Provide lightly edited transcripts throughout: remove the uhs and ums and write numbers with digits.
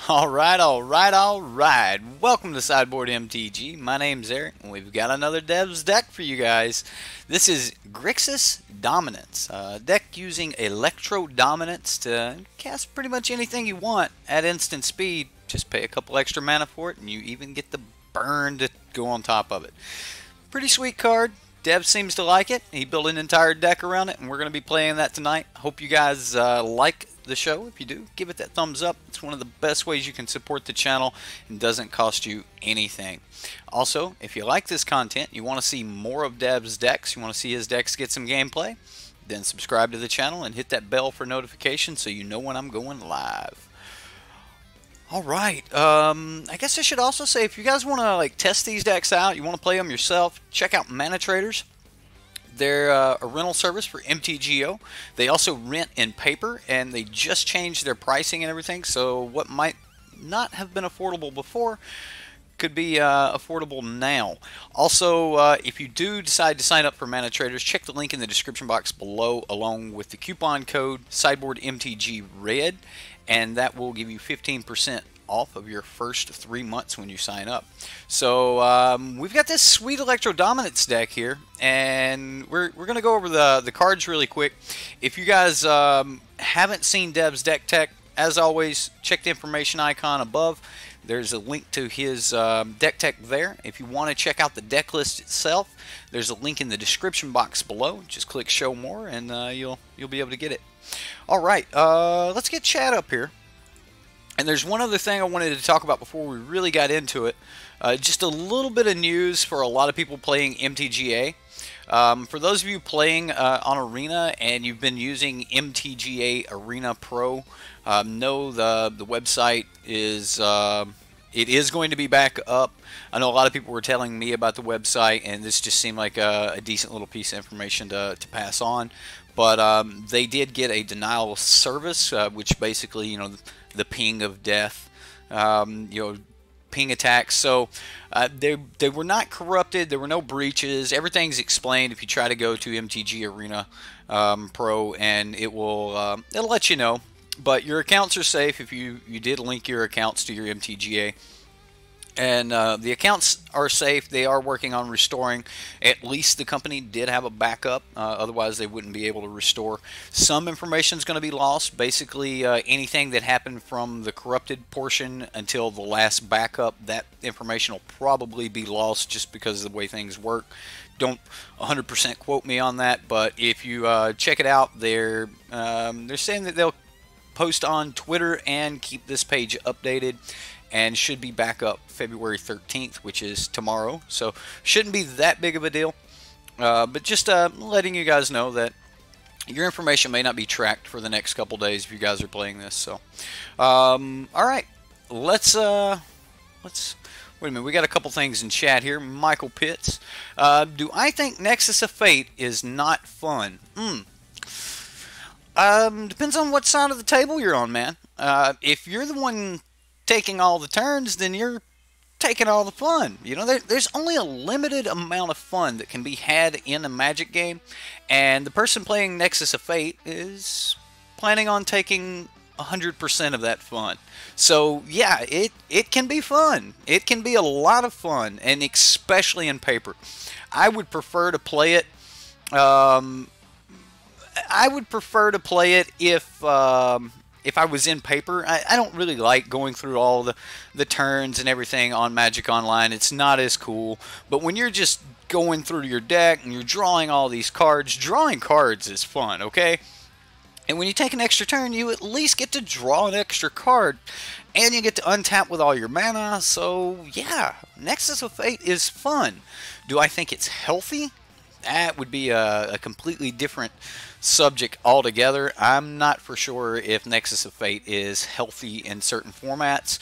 Alright. Welcome to Sideboard MTG. My name's Eric, and we've got another Devs deck for you guys. This is Grixis Dominance, a deck using Electrodominance to cast pretty much anything you want at instant speed. Just pay a couple extra mana for it, and you even get the burn to go on top of it. Pretty sweet card. Dev seems to like it. He built an entire deck around it, and we're going to be playing that tonight. Hope you guys like the show. If you do, give it that thumbs up. It's one of the best ways you can support the channel and doesn't cost you anything. Also, if you like this content, you want to see more of Dev's decks, you want to see his decks get some gameplay, then subscribe to the channel and hit that bell for notifications so you know when I'm going live. Alright, I guess I should also say, if you guys want to test these decks out, you want to play them yourself, check out manatraders. They're a rental service for MTGO. They also rent in paper, and they just changed their pricing and everything, so what might not have been affordable before could be affordable now. Also, if you do decide to sign up for manatraders, check the link in the description box below along with the coupon code Sideboard MTG Red, and that will give you 15% off of your first 3 months when you sign up. So we've got this sweet Electrodominance deck here, and we're going to go over the cards really quick. If you guys haven't seen Dev's deck tech, as always, check the information icon above. There's a link to his deck tech there. If you want to check out the deck list itself, there's a link in the description box below. Just click show more, and you'll be able to get it. Alright, let's get chat up here. And there's one other thing I wanted to talk about before we really got into it. Just a little bit of news for a lot of people playing MTGA. For those of you playing on Arena and you've been using MTGA Arena Pro, know the website is it is going to be back up. I know a lot of people were telling me about the website, and this just seemed like a decent little piece of information to pass on. But they did get a denial of service, which basically, you know, the ping of death, ping attacks. So they were not corrupted. There were no breaches. Everything's explained if you try to go to MTG Arena Pro, and it'll let you know. But your accounts are safe if you did link your accounts to your MTGA. And the accounts are safe. They are working on restoring. At least the company did have a backup. Otherwise, they wouldn't be able to restore. Some information is going to be lost. Basically, anything that happened from the corrupted portion until the last backup, that information will probably be lost just because of the way things work. Don't 100% quote me on that, but if you check it out, they're saying that they'll post on Twitter and keep this page updated, and should be back up February 13th, which is tomorrow. So shouldn't be that big of a deal. But just letting you guys know that your information may not be tracked for the next couple days if you guys are playing this. So, all right, let's wait a minute. We got a couple things in chat here. Michael Pitts, do I think Nexus of Fate is not fun? Depends on what side of the table you're on, man. If you're the one taking all the turns, then you're taking all the fun. You know, there's only a limited amount of fun that can be had in a Magic game, and the person playing Nexus of Fate is planning on taking 100% of that fun. So yeah, it can be fun. It can be a lot of fun, and especially in paper. I would prefer to play it. I would prefer to play it if I was in paper. I don't really like going through all the turns and everything on Magic Online. It's not as cool. But when you're just going through your deck and you're drawing all these cards, drawing cards is fun, okay? And when you take an extra turn, you at least get to draw an extra card, and you get to untap with all your mana. So yeah, Nexus of Fate is fun. Do I think it's healthy? That would be a completely different subject altogether. I'm not for sure if Nexus of Fate is healthy in certain formats,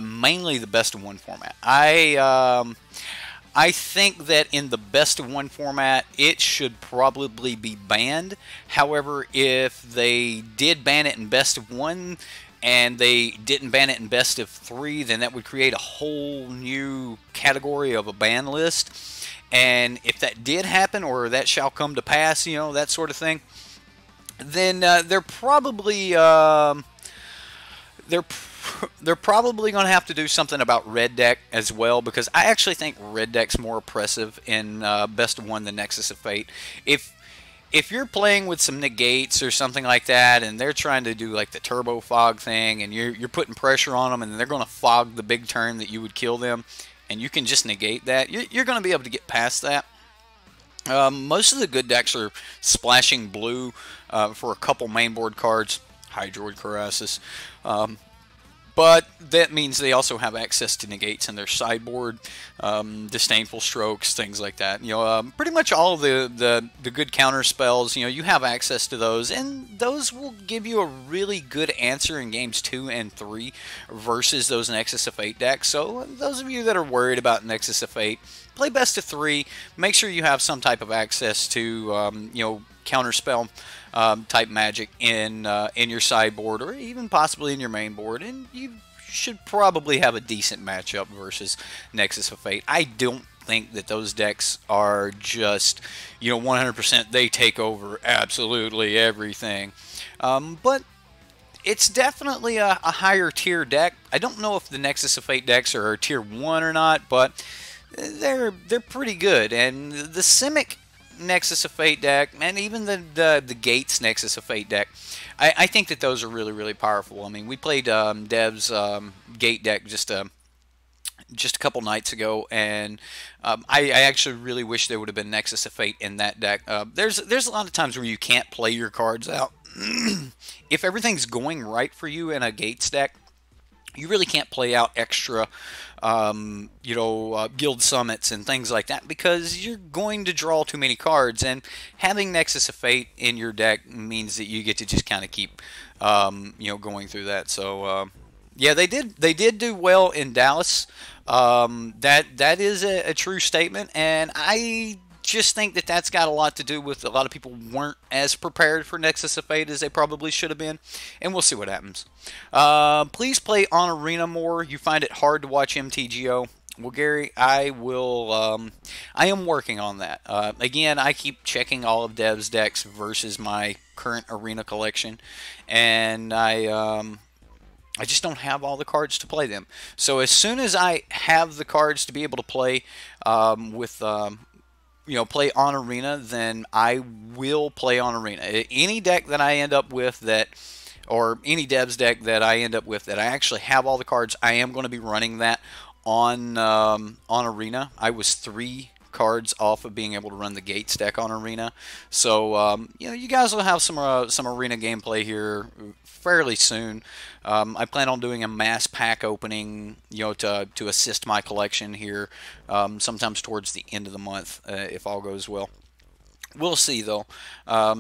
mainly the best of one format. I think that in the best of one format, it should probably be banned. However, if they did ban it in best of one and they didn't ban it in best of three, then that would create a whole new category of a ban list. And if that did happen, or that shall come to pass, you know, that sort of thing, then they're probably they're probably going to have to do something about red deck as well, because I actually think red deck's more oppressive in Best of One than Nexus of Fate. If you're playing with some negates or something like that, and they're trying to do like the turbo fog thing, and you're putting pressure on them, and they're going to fog the big turn that you would kill them, and you can just negate that, you're going to be able to get past that. Most of the good decks are splashing blue for a couple mainboard cards, Hydroid Colossus. But that means they also have access to negates in their sideboard, disdainful strokes, things like that. You know, pretty much all of the good counter spells. You know, you have access to those, and those will give you a really good answer in games 2 and 3 versus those Nexus of Fate decks. So those of you that are worried about Nexus of Fate, play best of 3. Make sure you have some type of access to you know, counterspell type magic in your sideboard, or even possibly in your main board, and you should probably have a decent matchup versus Nexus of Fate. I don't think that those decks are just, you know, 100% they take over absolutely everything, but it's definitely a higher tier deck. I don't know if the Nexus of Fate decks are tier 1 or not, but they're pretty good. And the Simic Nexus of Fate deck, and even the Gates Nexus of Fate deck, I think that those are really, really powerful. I mean, we played Dev's Gate deck just a couple nights ago, and I actually really wish there would have been Nexus of Fate in that deck. There's a lot of times where you can't play your cards out. If everything's going right for you in a Gates deck, you really can't play out extra, you know, guild summits and things like that, because you're going to draw too many cards. And having Nexus of Fate in your deck means that you get to just kind of keep, you know, going through that. So yeah, they did do well in Dallas. That is a true statement, and I just think that that's got a lot to do with a lot of people weren't as prepared for Nexus of Fate as they probably should have been, and we'll see what happens. Please play on Arena more. You find it hard to watch MTGO. Well, Gary, I am working on that. Again, I keep checking all of Dev's decks versus my current Arena collection, and I just don't have all the cards to play them. So as soon as I have the cards to be able to play with you know, play on Arena, then I will play on Arena. Any deck that I end up with that, or any Devs deck that I end up with that I actually have all the cards, I am going to be running that on Arena. I was 3 cards off of being able to run the Gates deck on Arena, so you know, you guys will have some Arena gameplay here fairly soon. I plan on doing a mass pack opening, you know, to assist my collection here, sometimes towards the end of the month, if all goes well. We'll see though.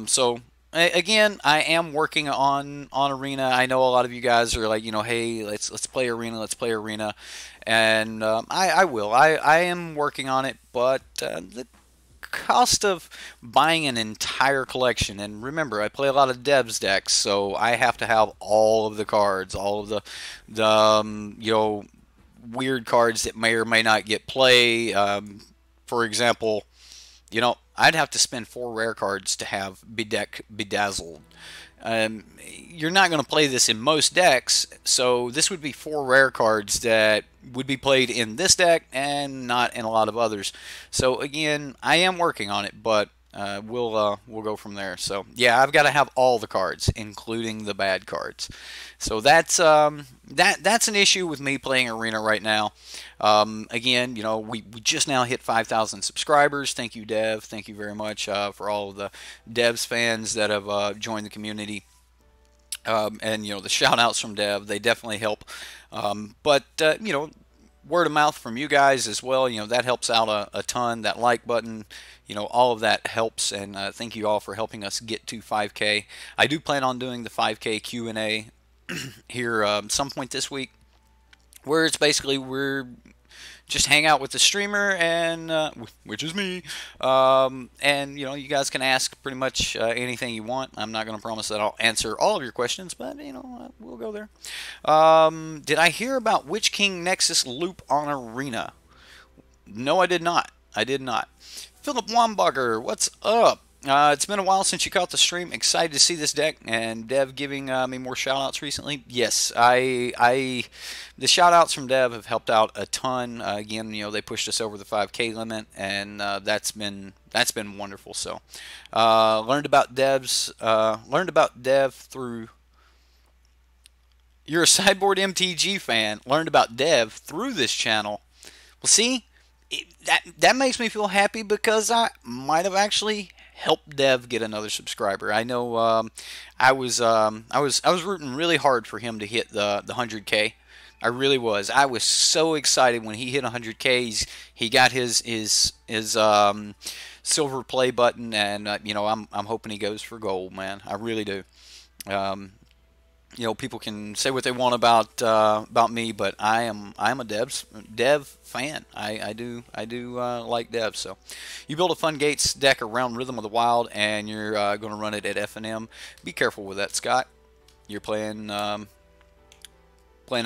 So again, I am working on Arena. I know a lot of you guys are like, you know, hey, let's play Arena, and I will. I am working on it, but the cost of buying an entire collection, and remember, I play a lot of Devs decks, so I have to have all of the cards, all of the you know, weird cards that may or may not get play. For example, you know, I'd have to spend 4 rare cards to have Bedazzled. You're not going to play this in most decks, so this would be 4 rare cards that would be played in this deck and not in a lot of others. So again, I am working on it, but we'll go from there. So yeah, I've got to have all the cards, including the bad cards. So that's that's an issue with me playing Arena right now. Again, you know, we just now hit 5,000 subscribers. Thank you, Dev. Thank you very much for all of the Devs fans that have joined the community. And, you know, the shout outs from Dev, they definitely help. But you know, word of mouth from you guys as well, you know, that helps out a ton. That like button, you know, all of that helps, and thank you all for helping us get to 5K. I do plan on doing the 5K Q&A here some point this week, where it's basically we're just hang out with the streamer, and which is me, and you know, you guys can ask pretty much anything you want. I'm not going to promise that I'll answer all of your questions, but you know, we'll go there. Did I hear about Witch King Nexus loop on Arena? No, I did not. I did not. Philip Wambugger, what's up? It's been a while since you caught the stream. Excited to see this deck, and Dev giving me more shoutouts recently. Yes, the shoutouts from Dev have helped out a ton. Again, you know, they pushed us over the 5K limit, and that's been wonderful. So, learned about Dev through. You're a Sideboard MTG fan. Learned about Dev through this channel. Well, see, that makes me feel happy because I might have actually helped Dev get another subscriber. I know I was rooting really hard for him to hit the 100K. I really was. I was so excited when he hit 100K. He got his silver play button, and you know, I'm hoping he goes for gold, man. I really do. You know, people can say what they want about me, but I'm a Dev fan. I do like Dev. So, you build a Fun Gates deck around Rhythm of the Wild, and you're going to run it at F&M. Be careful with that, Scott. You're playing a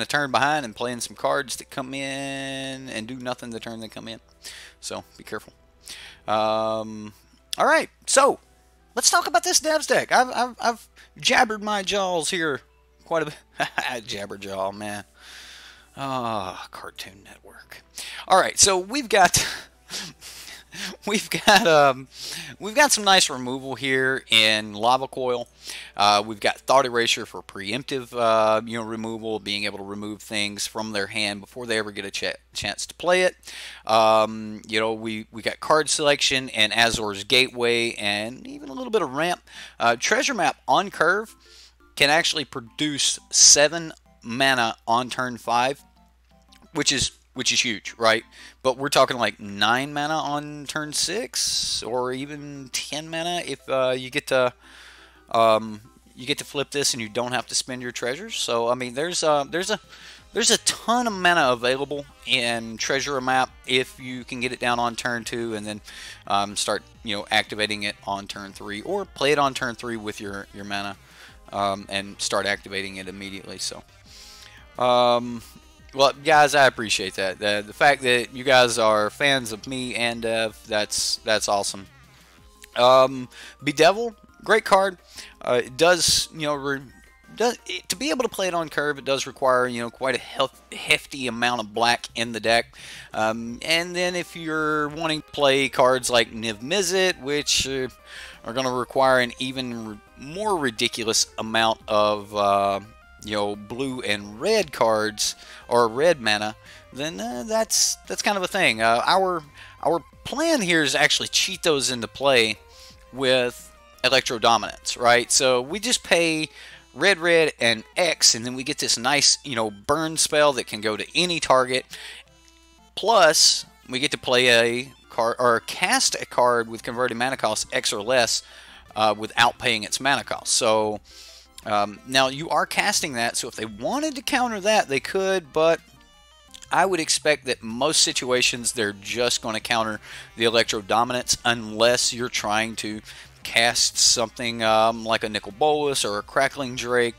turn behind and playing some cards that come in and do nothing the turn they come in. So be careful. All right, so let's talk about this Devs deck. I've jabbered my jaws here quite a bit. Jabberjaw, man. Ah, Cartoon Network. All right, so we've got we've got some nice removal here in Lava Coil. We've got Thought Erasure for preemptive removal, being able to remove things from their hand before they ever get a chance to play it. You know, we got card selection and Azor's Gateway, and even a little bit of ramp. Treasure Map on curve can actually produce 7 mana on turn 5, which is huge, right? But we're talking like 9 mana on turn 6, or even 10 mana if you get to flip this and you don't have to spend your treasures. So I mean, there's a ton of mana available in Treasure Map if you can get it down on turn 2 and then start, you know, activating it on turn 3, or play it on turn 3 with your mana and start activating it immediately. So. Well, guys, I appreciate that. The fact that you guys are fans of me and Dev, that's awesome. Bedevil, great card. It does, you know, to be able to play it on curve, it does require, you know, quite a hefty amount of black in the deck. And then if you're wanting to play cards like Niv Mizzet, which are going to require an even more ridiculous amount of you know, blue and red cards or red mana, then that's kind of a thing. Our plan here is actually cheat those into play with Electrodominance, right? So we just pay red, and X, and then we get this nice, you know, burn spell that can go to any target. Plus, we get to play a card or cast a card with converted mana cost X or less without paying its mana cost. So now you are casting that, so if they wanted to counter that, they could, but I would expect that most situations they're just going to counter the Electrodominance unless you're trying to cast something like a Nicol Bolas or a Crackling Drake,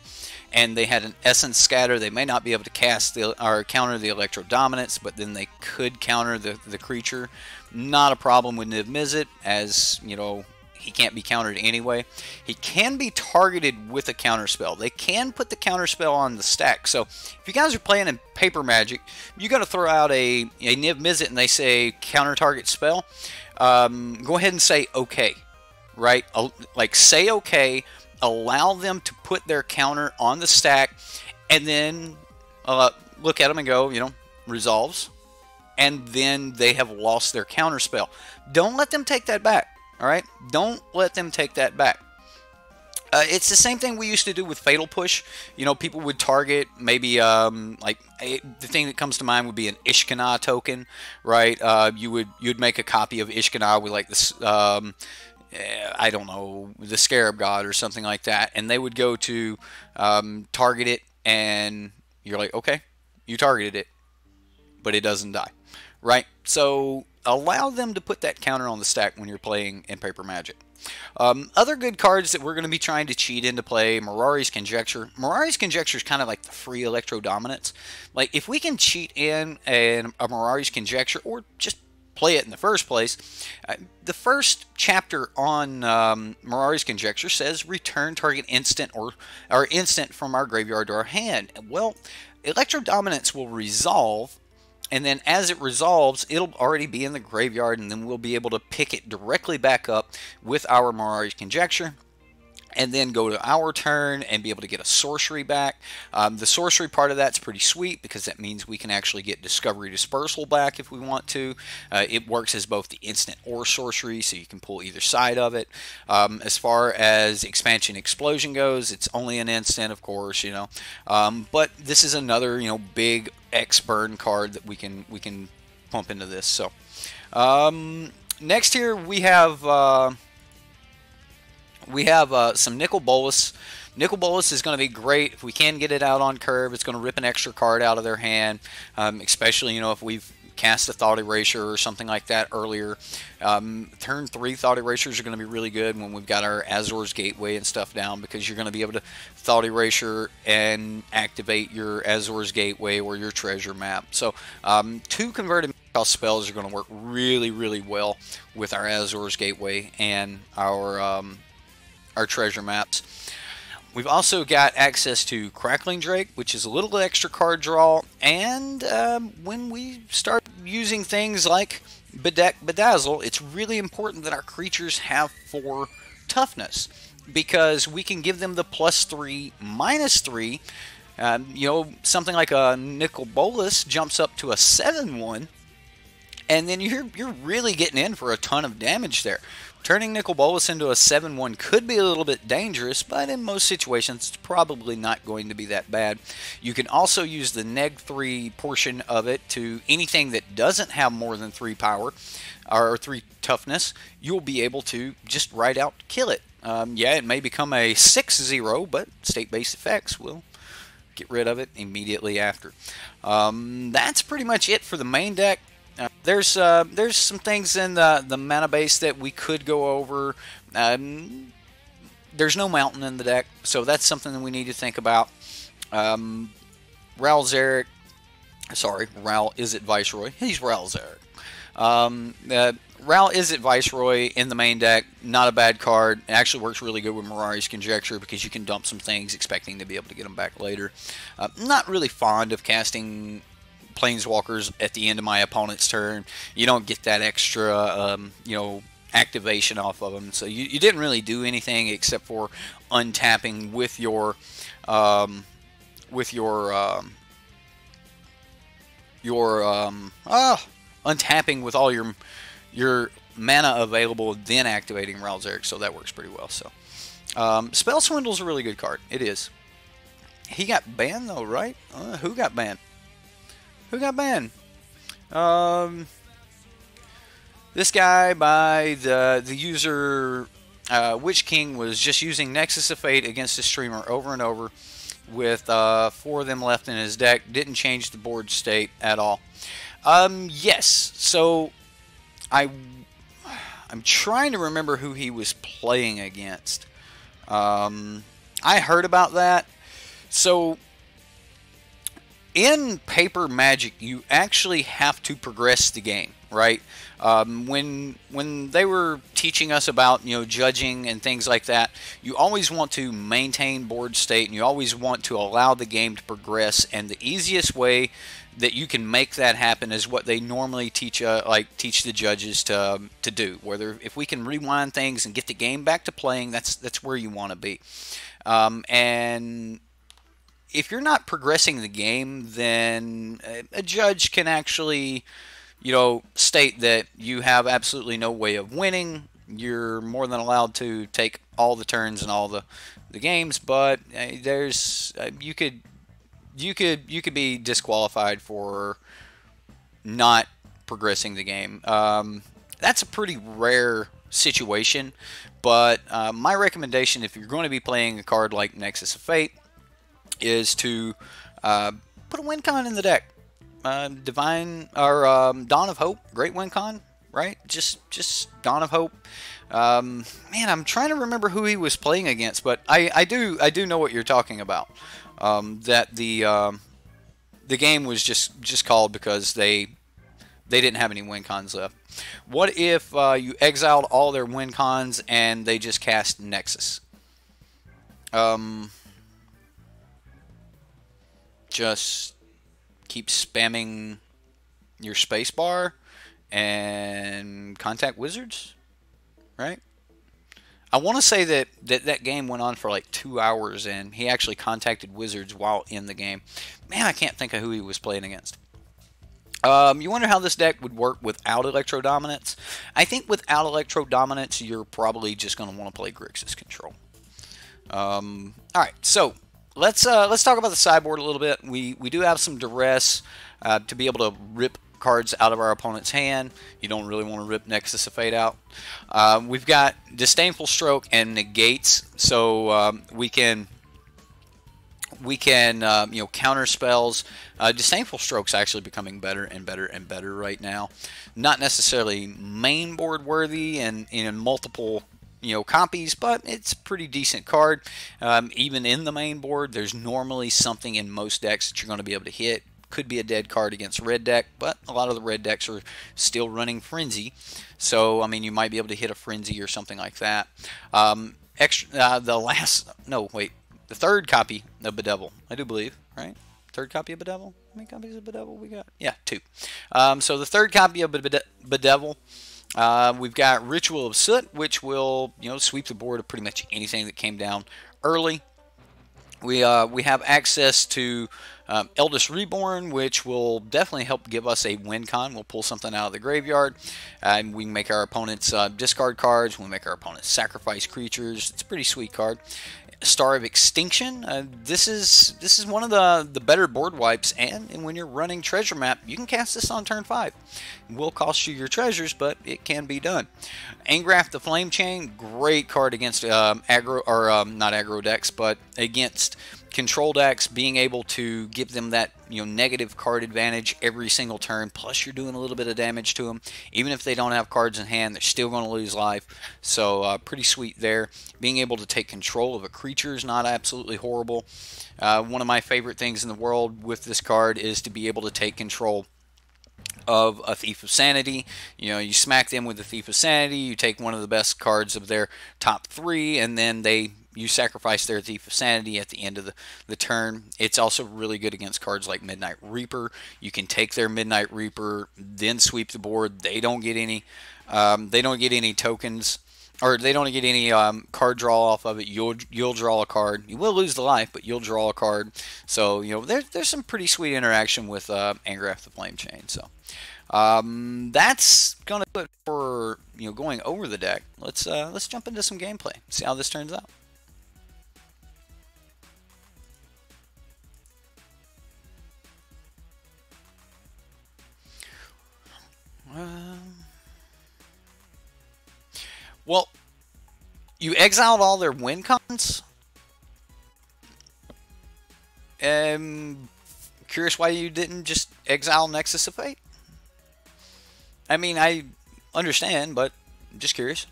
and they had an Essence Scatter. They may not be able to cast or counter the Electrodominance, but then they could counter the creature. Not a problem with Niv Mizzet, as you know, he can't be countered anyway. He can be targeted with a counterspell. They can put the counterspell on the stack. So if you guys are playing in Paper Magic, you got to throw out a Niv Mizzet and they say counter target spell. Go ahead and say okay, right? Like say okay, allow them to put their counter on the stack, and then look at them and go, you know, resolves, and then they have lost their counterspell. Don't let them take that back. All right, don't let them take that back. It's the same thing we used to do with Fatal Push. You know, people would target maybe the thing that comes to mind would be an Ishkanah token, right? You'd make a copy of Ishkanah with like this, I don't know, the Scarab God or something like that, and they would go to target it, and you're like, okay, you targeted it, but it doesn't die, right? So allow them to put that counter on the stack when you're playing in Paper Magic. Other good cards that we're going to be trying to cheat into play, Mirari's Conjecture. Mirari's Conjecture is kind of like the free Electrodominance. Like, if we can cheat in a Mirari's Conjecture, or just play it in the first place. The first chapter on Mirari's Conjecture says return target instant or instant from our graveyard to our hand. Well, Electrodominance will resolve, and then as it resolves, it'll already be in the graveyard, and then we'll be able to pick it directly back up with our Mirari's Conjecture, and then go to our turn and be able to get a sorcery back. The sorcery part of that's pretty sweet because that means we can actually get Discovery Dispersal back if we want to. It works as both the instant or sorcery, so you can pull either side of it. As far as Expansion Explosion goes, it's only an instant, of course, you know. But this is another, you know, big X-Burn card that we can pump into this. So next here we have some Nicol Bolas. Nicol Bolas is going to be great if we can get it out on curve. It's going to rip an extra card out of their hand, especially, you know, if we've cast a Thought Erasure or something like that earlier. Turn 3 Thought Erasures are going to be really good when we've got our Azor's Gateway and stuff down, because you're going to be able to Thought Erasure and activate your Azor's Gateway or your treasure map. So 2 converted spells are going to work really, really well with our Azor's Gateway and our treasure maps. We've also got access to Crackling Drake, which is a little extra card draw, and when we start using things like Bedazzle, it's really important that our creatures have 4 toughness, because we can give them the +3, -3. You know, something like a Nicol Bolas jumps up to a 7/1, and then you're really getting in for a ton of damage there. Turning Nicol Bolas into a 7/1 could be a little bit dangerous, but in most situations it's probably not going to be that bad. You can also use the -3 portion of it to anything that doesn't have more than 3 power or 3 toughness. You'll be able to just right out kill it. Yeah, it may become a 6/0, but state-based effects will get rid of it immediately after. That's pretty much it for the main deck. There's some things in the mana base that we could go over. There's no mountain in the deck, so that's something that we need to think about. Ral Izzet Viceroy. He's Ral Zarek. Ral Izzet Viceroy in the main deck, not a bad card. It actually works really good with Mirari's Conjecture because you can dump some things expecting to be able to get them back later. Not really fond of casting Planeswalkers at the end of my opponent's turn. You don't get that extra, you know, activation off of them. So you didn't really do anything except for untapping with your untapping with all your mana available, then activating Ralzeric. So that works pretty well. So Spell Swindle's a really good card. It is. He got banned though, right? Who got banned? Who got banned? This guy by the user Witch King was just using Nexus of Fate against the streamer over and over with 4 of them left in his deck. Didn't change the board state at all. Yes, so I'm trying to remember who he was playing against. I heard about that. So in Paper Magic, you actually have to progress the game, right? When they were teaching us about, you know, judging and things like that, you always want to maintain board state, and you always want to allow the game to progress. And the easiest way that you can make that happen is what they normally teach the judges to do. Whether if we can rewind things and get the game back to playing, that's where you want to be. And if you're not progressing the game, then a judge can actually, you know, state that you have absolutely no way of winning. You're more than allowed to take all the turns and all the games, but there's you could be disqualified for not progressing the game. That's a pretty rare situation, but my recommendation, if you're going to be playing a card like Nexus of Fate, is to put a win con in the deck. Divine or Dawn of Hope, great win con, right? Just Dawn of Hope. Man, I'm trying to remember who he was playing against, but I do know what you're talking about. That the game was just called because they they didn't have any win cons left. What if you exiled all their win cons and they just cast Nexus? Just keep spamming your spacebar and contact wizards, right? I want to say that game went on for like 2 hours and he actually contacted wizards while in the game. Man, I can't think of who he was playing against. You wonder how this deck would work without Electrodominance. I think without Electrodominance, you're probably just going to want to play Grixis Control. All right, so let's talk about the sideboard a little bit. We do have some duress to be able to rip cards out of our opponent's hand. You don't really want to rip Nexus of Fate out. We've got Disdainful Stroke and Negates, so we can you know, counter spells. Disdainful Stroke's actually becoming better and better and better right now. Not necessarily main board worthy and in multiple, you know, copies, but it's a pretty decent card. Even in the main board, there's normally something in most decks that you're going to be able to hit. Could be a dead card against a red deck, but a lot of the red decks are still running Frenzy. So, I mean, you might be able to hit a Frenzy or something like that. The third copy of Bedevil, I do believe, right? Third copy of Bedevil? How many copies of Bedevil we got? Yeah, 2. So the third copy of Bedevil, we've got Ritual of Soot, which will, you know, sweep the board of pretty much anything that came down early. We have access to Eldest Reborn, which will definitely help give us a win con. We'll pull something out of the graveyard, and we can make our opponents discard cards. We'll make our opponents sacrifice creatures. It's a pretty sweet card. Star of Extinction. This is one of the better board wipes, and when you're running Treasure Map, you can cast this on turn 5. It will cost you your treasures, but it can be done. Angrath the Flame Chain, great card against aggro, or not aggro decks, but against control decks, being able to give them that, you know, negative card advantage every single turn, plus you're doing a little bit of damage to them. Even if they don't have cards in hand, they're still going to lose life. So pretty sweet there. Being able to take control of a creature is not absolutely horrible. One of my favorite things in the world with this card is to be able to take control of a Thief of Sanity. You know, you smack them with the Thief of Sanity, you take one of the best cards of their top 3, and then you sacrifice their Thief of Sanity at the end of the turn. It's also really good against cards like Midnight Reaper. You can take their Midnight Reaper, then sweep the board. They don't get any tokens, or they don't get any card draw off of it. You'll draw a card. You will lose the life, but you'll draw a card. So, you know, there's some pretty sweet interaction with Angrath the Flame Chain. So that's gonna do it for, you know, going over the deck. Let's jump into some gameplay. See how this turns out. Well, you exiled all their win cons. Curious why you didn't just exile Nexus of Fate. I mean, I understand, but I'm just curious.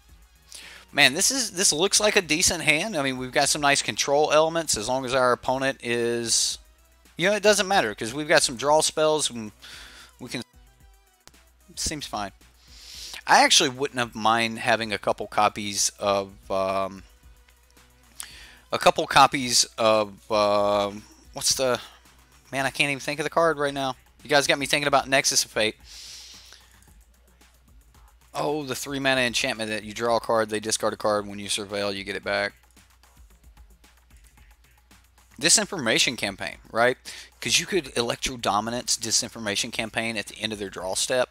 Man, this looks like a decent hand. I mean, we've got some nice control elements as long as our opponent is, you know, it doesn't matter because we've got some draw spells and we can. Seems fine. I actually wouldn't have mind having a couple copies of what's the, man, I can't even think of the card right now. You guys got me thinking about Nexus of Fate. Oh, the 3-mana enchantment that you draw a card, they discard a card, when you surveil, you get it back. Disinformation Campaign, right? Because you could Electrodominance Disinformation Campaign at the end of their draw step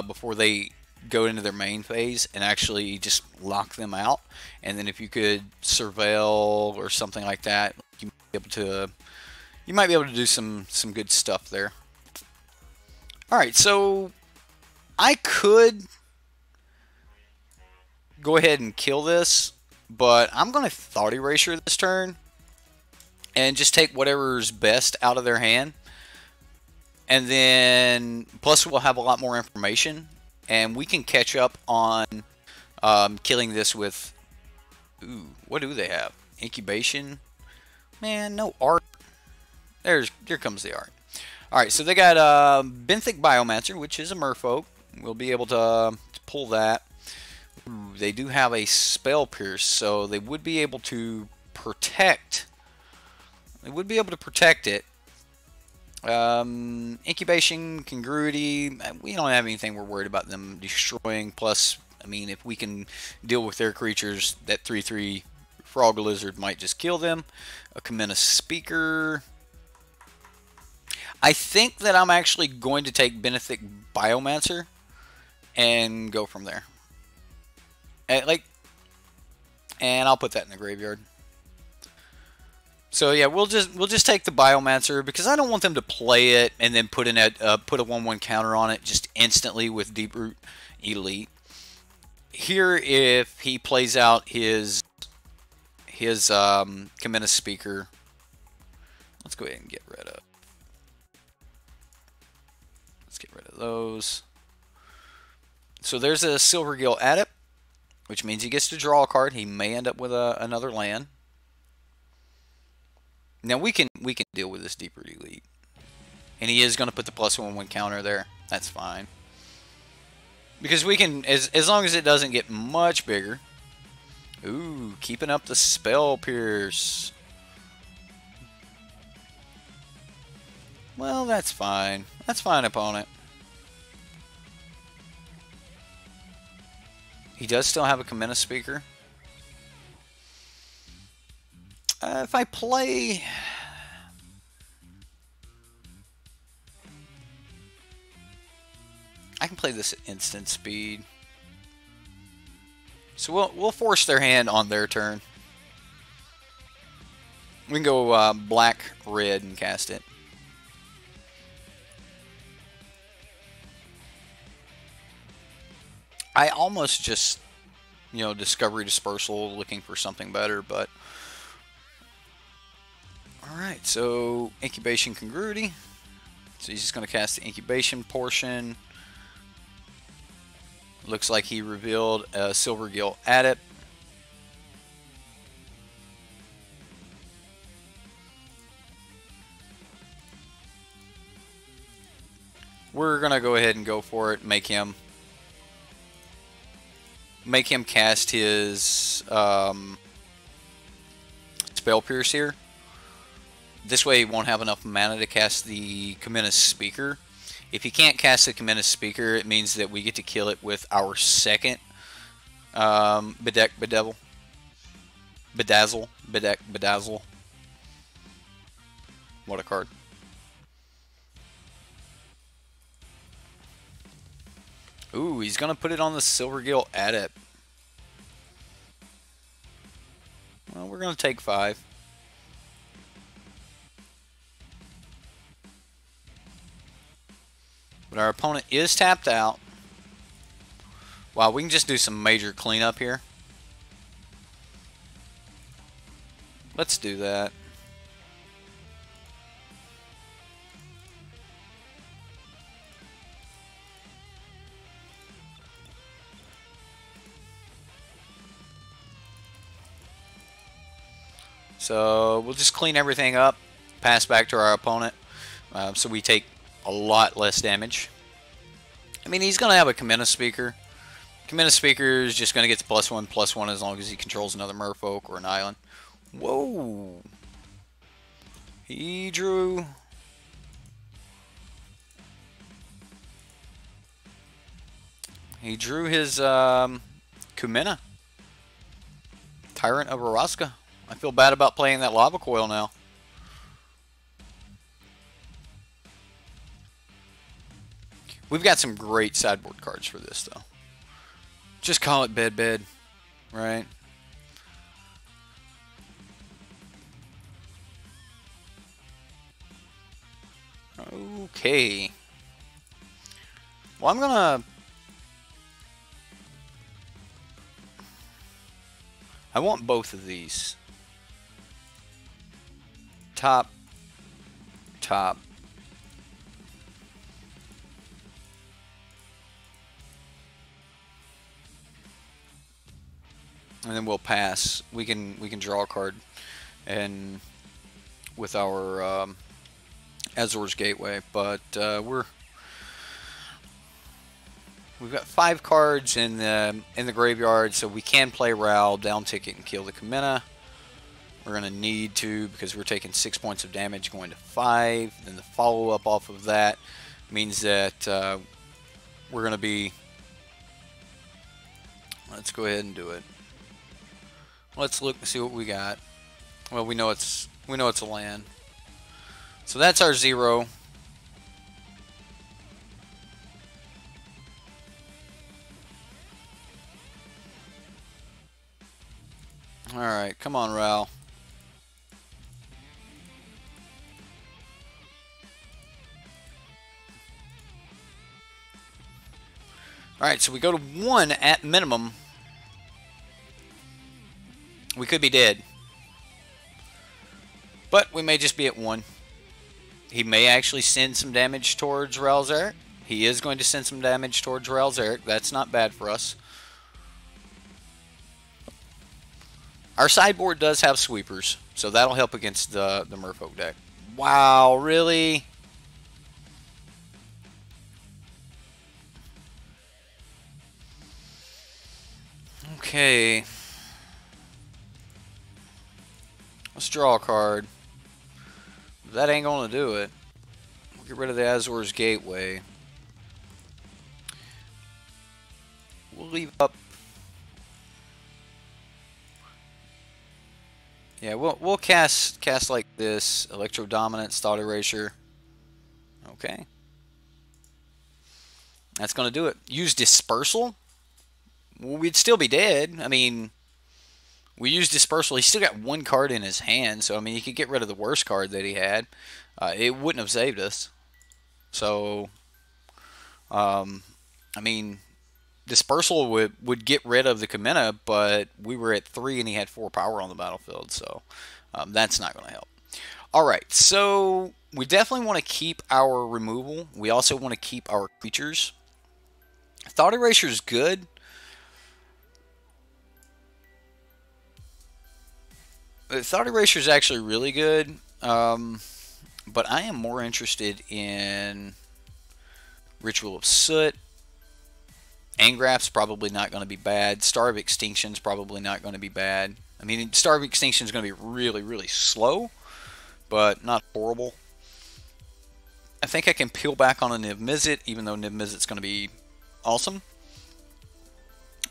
before they go into their main phase and actually just lock them out. And then if you could surveil or something like that, you might be able to do some good stuff there. All right, so I could go ahead and kill this, but I'm going to Thought Erasure this turn and just take whatever's best out of their hand. And then, plus we'll have a lot more information, and we can catch up on killing this with, ooh, what do they have? Incubation? Man, no art. Here comes the art. Alright, so they got Benthic Biomancer, which is a merfolk. We'll be able to pull that. Ooh, they do have a Spell Pierce, so they would be able to protect. They would be able to protect it. Incubation, Congruity, we don't have anything we're worried about them destroying. Plus, I mean, if we can deal with their creatures, that 3/3 Frog Lizard might just kill them. A Kamina Speaker. I think that I'm actually going to take Benthic Biomancer and go from there. And I'll put that in the graveyard. So yeah, we'll just take the Biomancer because I don't want them to play it and then put a 1/1 counter on it just instantly with Deeproot Elite. Here, if he plays out his Kamina Speaker, let's go ahead and get rid of. Let's get rid of those. So there's a Silvergill Adept, which means he gets to draw a card. He may end up with another land. Now we can deal with this Deeproot Elite, and he is going to put the +1/1 counter there. That's fine because we can, as long as it doesn't get much bigger. Ooh, keeping up the Spell Pierce. Well, that's fine. That's fine, opponent. He does still have a Kamina Speaker. If I play... I can play this at instant speed. So we'll force their hand on their turn. We can go black-red and cast it. I almost just, Discovery Dispersal, looking for something better, but... Alright, so Incubation Congruity. So he's just going to cast the Incubation portion. Looks like he revealed a Silvergill Adept. We're going to go ahead and go for it. Make him cast his Spell Pierce here. This way he won't have enough mana to cast the Kamina Speaker. If he can't cast the Kamina Speaker, it means that we get to kill it with our second Bedazzle. What a card. Ooh, he's going to put it on the Silvergill Adept. Well, we're going to take 5. But our opponent is tapped out. Wow, we can just do some major cleanup here. Let's do that. So we'll just clean everything up, pass back to our opponent, so we take a lot less damage. I mean, he's going to have a Kamina Speaker. Kamina Speaker is just going to get the +1/+1 as long as he controls another merfolk or an island. Whoa! He drew... his Kamina. Tyrant of Araska. I feel bad about playing that Lava Coil now. We've got some great sideboard cards for this, though. Just call it bed, right? Okay. Well, I'm gonna... I want both of these. Top. And then we'll pass. We can draw a card, and with our Azor's Gateway, but we've got 5 cards in the graveyard, so we can play Ral, down ticket, and kill the Kamina. We're going to need to, because we're taking 6 points of damage going to 5. Then the follow-up off of that means that we're going to be... Let's go ahead and do it. Let's look and see what we got. Well, we know it's a land. So that's our 0. Alright, come on, Ral. Alright, so we go to 1 at minimum. We could be dead. But we may just be at 1. He may actually send some damage towards Ral Zarek. He is going to send some damage towards Ral Zarek. That's not bad for us. Our sideboard does have sweepers, so that'll help against the Merfolk deck. Wow, really? Okay. Let's draw a card. That ain't gonna do it. We'll get rid of the Azor's Gateway. We'll leave up. Yeah, we'll cast like this. Electrodominance, Thought Erasure. Okay. That's gonna do it. Use Dispersal? Well, we'd still be dead. I mean, we used Dispersal. He's still got 1 card in his hand, so I mean, he could get rid of the worst card that he had. It wouldn't have saved us. So, I mean, Dispersal would get rid of the Kamina, but we were at 3 and he had 4 power on the battlefield, so that's not going to help. Alright, so we definitely want to keep our removal. We also want to keep our creatures. Thought Erasure is good. Thought Erasure is actually really good, but I am more interested in Ritual of Soot. Angrath's probably not going to be bad. Star of Extinction's probably not going to be bad. I mean, Star of Extinction is going to be really, really slow, but not horrible. I think I can peel back on a Niv Mizzet, even though Niv Mizzet's going to be awesome.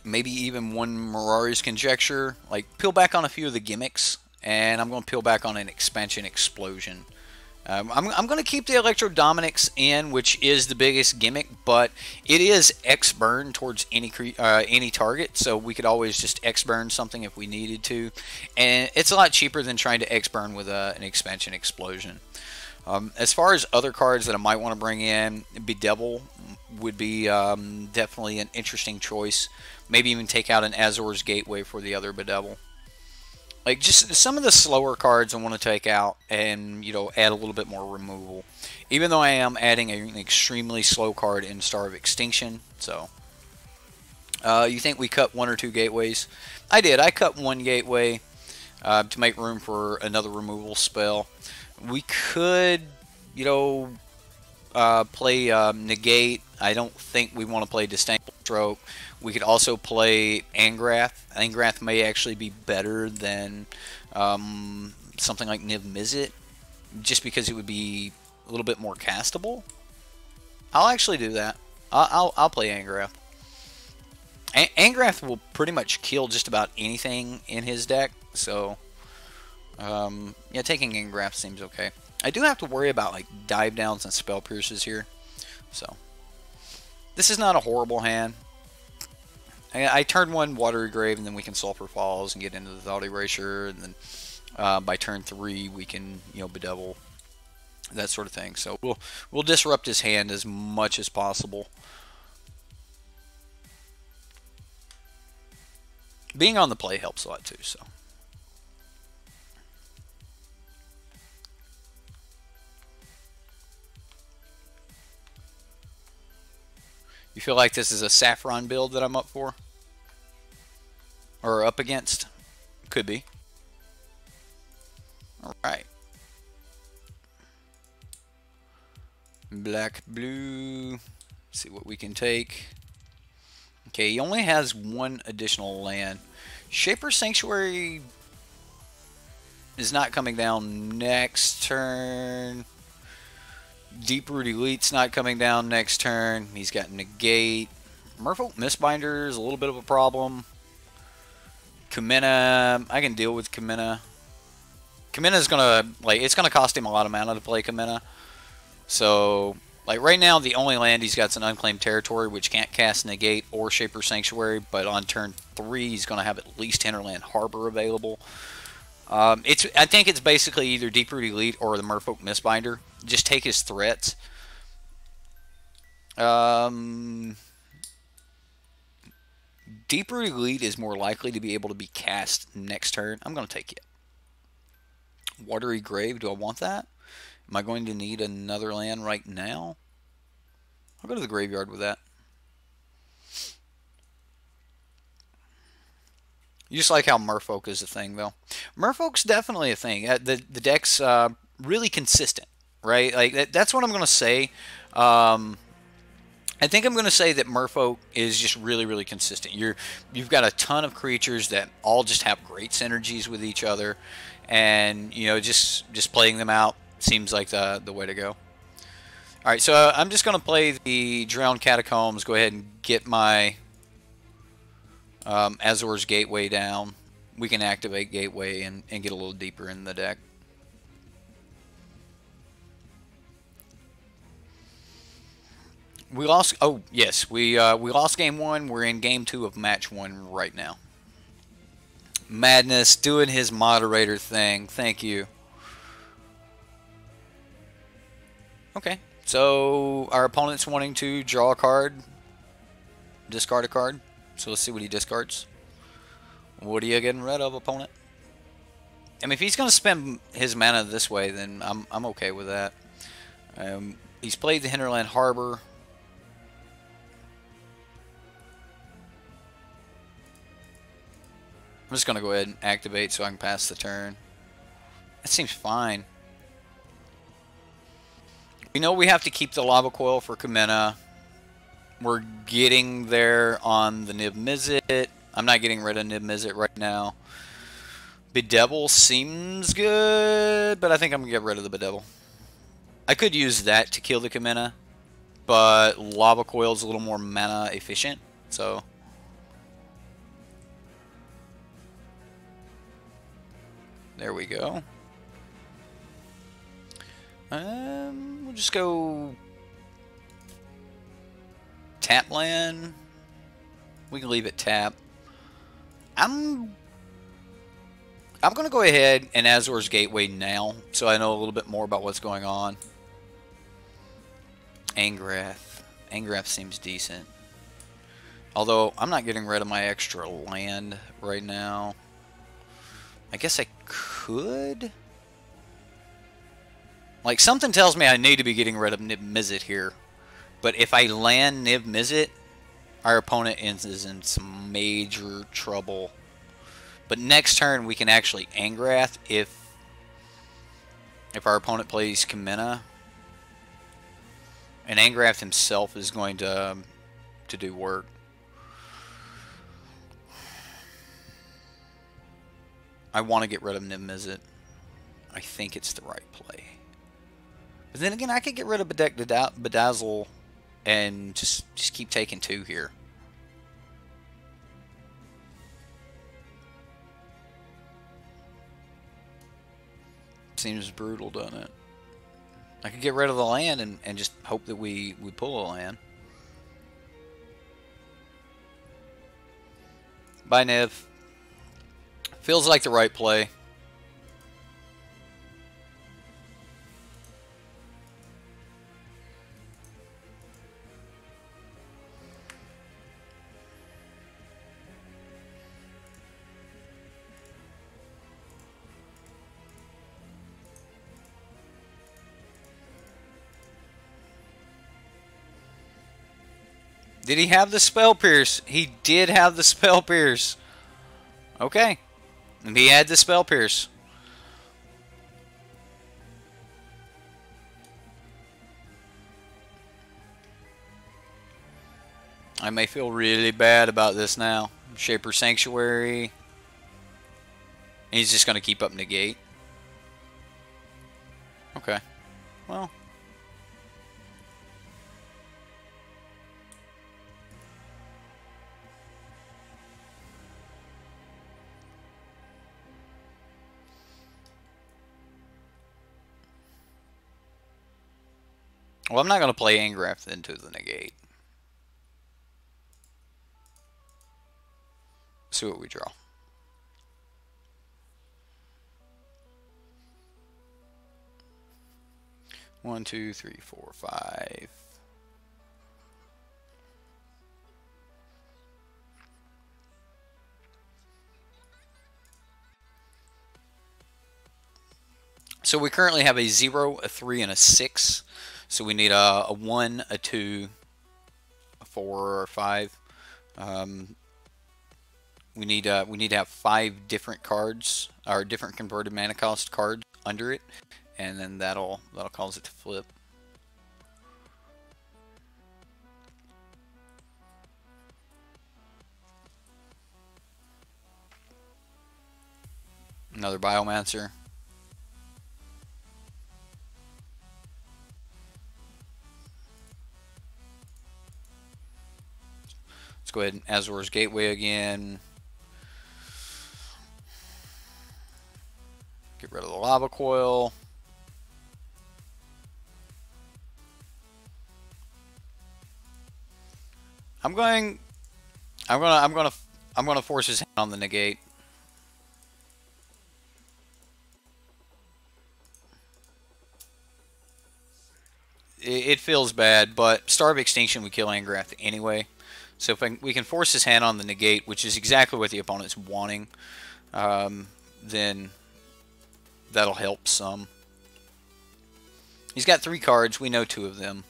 Maybe even 1 Mirari's Conjecture. Like, peel back on a few of the gimmicks, and I'm going to peel back on an Expansion Explosion. I'm going to keep the Electrodominance in, which is the biggest gimmick, but it is X-Burn towards any target, so we could always just X-Burn something if we needed to. And it's a lot cheaper than trying to X-Burn with an Expansion Explosion. As far as other cards that I might want to bring in, Bedevil would be definitely an interesting choice. Maybe even take out an Azor's Gateway for the other Bedevil. Like, just some of the slower cards I want to take out and, you know, add a little bit more removal. Even though I am adding an extremely slow card in Star of Extinction. So, you think we cut 1 or 2 gateways? I did. I cut 1 gateway to make room for another removal spell. We could, you know, play Negate. I don't think we want to play Disdainful Stroke. We could also play Angrath. Angrath may actually be better than something like Niv Mizzet, just because it would be a little bit more castable. I'll actually do that. I'll play Angrath. Angrath will pretty much kill just about anything in his deck, so yeah, taking Angrath seems okay. I do have to worry about like dive downs and spell pierces here, so this is not a horrible hand. I turn 1 Watery Grave, and then we can Sulphur Falls and get into the Thought Erasure, and then by turn 3 we can, you know, Bedevil, that sort of thing. So we'll disrupt his hand as much as possible. Being on the play helps a lot too. So. You feel like this is a Saffron build that I'm up for? Or up against? Could be. Alright. Black, blue. See what we can take. Okay, he only has one additional land. Shaper Sanctuary is not coming down next turn. Deep-Root Elite's not coming down next turn. He's got Negate. Merfolk Mistbinder is a little bit of a problem. Kamina, I can deal with Kamina. Kamina's gonna, like, it's gonna cost him a lot of mana to play Kamina. So, like, right now, the only land he's got is an Unclaimed Territory, which can't cast Negate or Shaper Sanctuary, but on turn 3, he's gonna have at least Hinterland Harbor available. I think it's basically either Deep-Root Elite or the Merfolk Mistbinder. Just take his threats. Deep-Root Elite is more likely to be able to be cast next turn. I'm going to take it. Watery Grave, do I want that? Am I going to need another land right now? I'll go to the graveyard with that. You just like how Merfolk is a thing, though. Merfolk's definitely a thing. The deck's really consistent, right? Like that's what I'm going to say. I think I'm going to say that Merfolk is just really, really consistent. You've got a ton of creatures that all just have great synergies with each other, and you know, just playing them out seems like the way to go. All right, so I'm just going to play the Drowned Catacombs. Go ahead and get my Azor's Gateway down. We can activate Gateway and get a little deeper in the deck. We lost. Oh yes, we lost game 1. We're in game 2 of match 1 right now. Madness doing his moderator thing. Thank you. Okay, so our opponent's wanting to draw a card, discard a card. So let's see what he discards. What are you getting rid of, opponent? I mean, if he's going to spend his mana this way, then I'm okay with that. He's played the Hinterland Harbor. I'm just going to go ahead and activate so I can pass the turn. That seems fine. We know we have to keep the Lava Coil for Kamina. We're getting there on the Nib Mizzet. I'm not getting rid of Nib Mizzet right now. Bedevil seems good, but I think I'm going to get rid of the Bedevil. I could use that to kill the Kamina, but Lava Coil is a little more mana efficient, so... There we go. We'll just go tap land. We can leave it tap. I'm going to go ahead and Azor's Gateway now, so I know a little bit more about what's going on. Angrath. Angrath seems decent. Although, I'm not getting rid of my extra land right now. I guess I could. Like, something tells me I need to be getting rid of Nib Mizzet here. But if I land Nib Mizzet, our opponent is in some major trouble. But next turn, we can actually Angrath if our opponent plays Kamina. And Angrath himself is going to do work. I want to get rid of Nib Mizzet. I think it's the right play. But then again, I could get rid of Bedazzle and just keep taking 2 here. Seems brutal, doesn't it? I could get rid of the land and just hope that we pull a land. Bye, Niv. Feels like the right play. Did he have the Spell Pierce? He did have the Spell Pierce. Okay. And he had the Spell Pierce. I may feel really bad about this now. Shaper Sanctuary. He's just going to keep up negate. Okay. Well. Well, I'm not going to play Engraft into the negate. See what we draw. One, two, three, four, five. So we currently have a 0, a 3, and a 6. So we need a 1, a 2, a 4, or a 5. We need to have 5 different cards, or different converted mana cost cards under it, and then that'll cause it to flip. Another Biomancer. Let's go ahead and Azor's Gateway again. Get rid of the Lava Coil. I'm gonna force his hand on the negate. It feels bad, but Star of Extinction would kill Angrath anyway. So if we can force his hand on the negate, which is exactly what the opponent's wanting, then that'll help some. He's got 3 cards. We know 2 of them.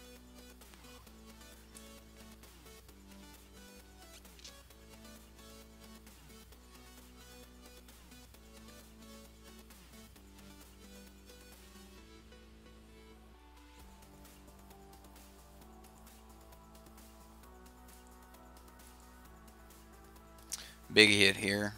Big hit here.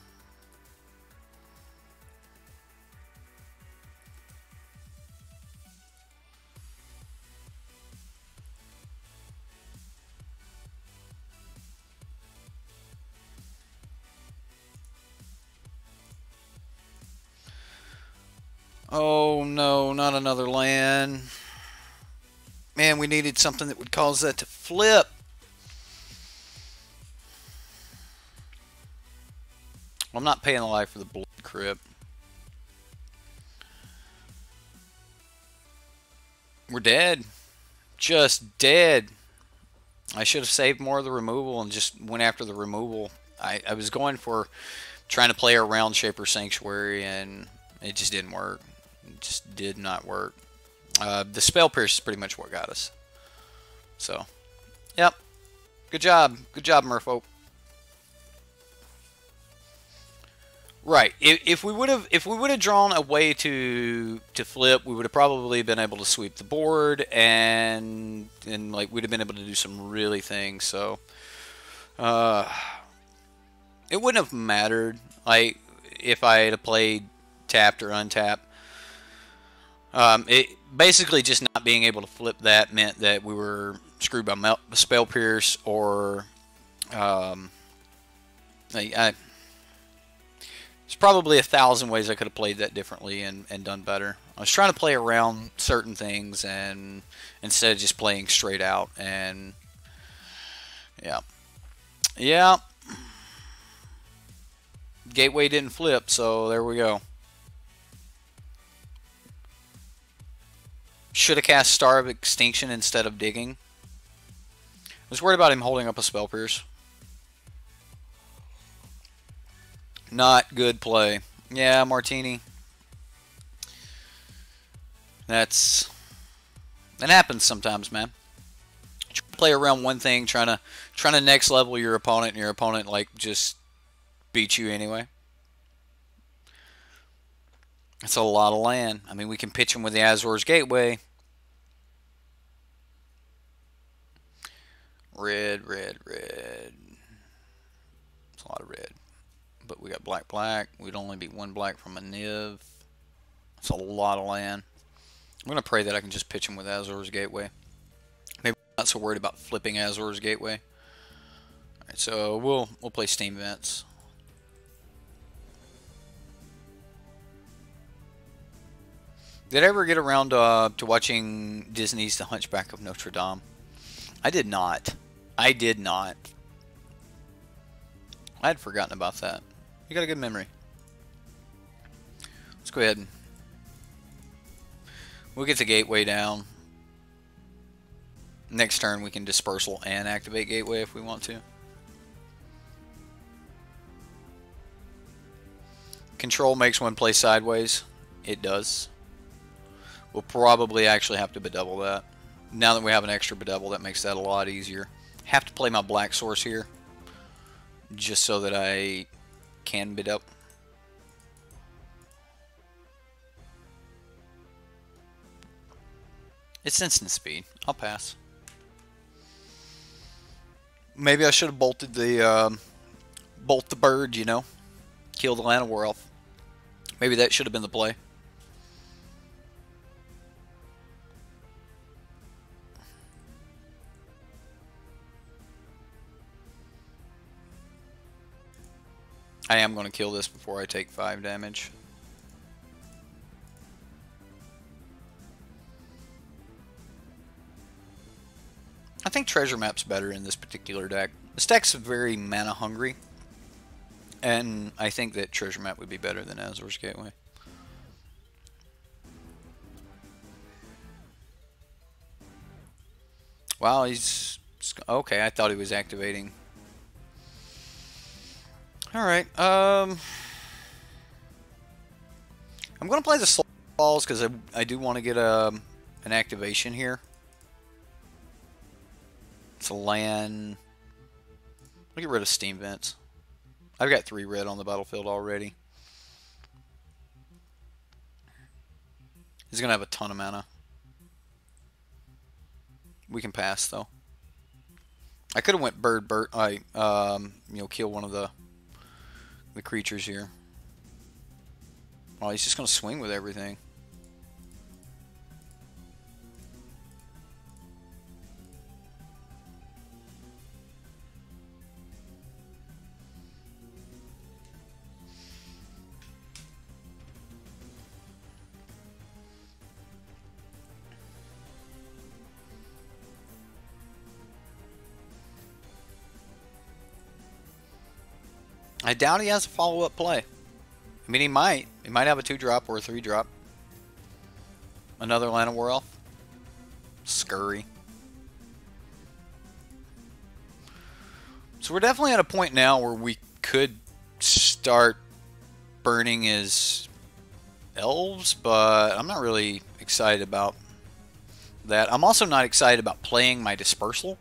Oh no, not another land. Man, we needed something that would cause that to flip. I'm not paying the life for the Blood Crypt. We're dead. Just dead. I should have saved more of the removal and just went after the removal. I was going for trying to play around Shaper Sanctuary, and it just didn't work. It just did not work. The Spell Pierce is pretty much what got us. So, yep. Good job. Good job, Merfolk. Right. If we would have drawn a way to flip, we would have probably been able to sweep the board, and like we'd have been able to do some really things. So it wouldn't have mattered like if I had played tapped or untapped. It basically just not being able to flip that meant that we were screwed by Spell Pierce or there's probably 1,000 ways I could have played that differently and done better. I was trying to play around certain things and instead of just playing straight out, and yeah. Gateway didn't flip, so there we go. Should have cast Star of Extinction instead of digging. I was worried about him holding up a Spell Pierce. Not good play. Yeah, Martini. That happens sometimes, man. Play around one thing, trying to next level your opponent, and your opponent like just beats you anyway. That's a lot of land. I mean, we can pitch him with the Azor's Gateway. Red, red, red. It's a lot of red. But we got black, black. We'd only be one black from a Niv. It's a lot of land. I'm going to pray that I can just pitch him with Azor's Gateway. Maybe I'm not so worried about flipping Azor's Gateway. Alright, so we'll play Steam Vents. Did I ever get around to watching Disney's The Hunchback of Notre Dame? I did not. I did not. I had forgotten about that. You got a good memory. Let's go ahead and we'll get the Gateway down. Next turn we can Dispersal and activate Gateway if we want to. Control makes one play sideways. It does. We'll probably actually have to bedevil that. Now that we have an extra bedevil, that makes that a lot easier. Have to play my black source here, just so that I can bedevil. It's instant speed. I'll pass. Maybe I should have bolted the bolt the bird, you know, kill the Lana Werewolf. Maybe that should have been the play. I am going to kill this before I take 5 damage. I think Treasure Map's better in this particular deck. This deck's very mana hungry, and I think that Treasure Map would be better than Azor's Gateway. Wow, he's... Okay, I thought he was activating. Alright, I'm going to play the Soul Balls because I do want to get an activation here. It's a land. I'll get rid of Steam Vents. I've got 3 red on the battlefield already. He's going to have a ton of mana. We can pass though. I could have went bird. You know, kill one of the creatures here. Oh, he's just going to swing with everything. I doubt he has a follow-up play. I mean, he might. He might have a 2-drop or a 3-drop. Another Lana Werewolf. Scurry. So we're definitely at a point now where we could start burning his elves, but I'm not really excited about that. I'm also not excited about playing my Dispersal,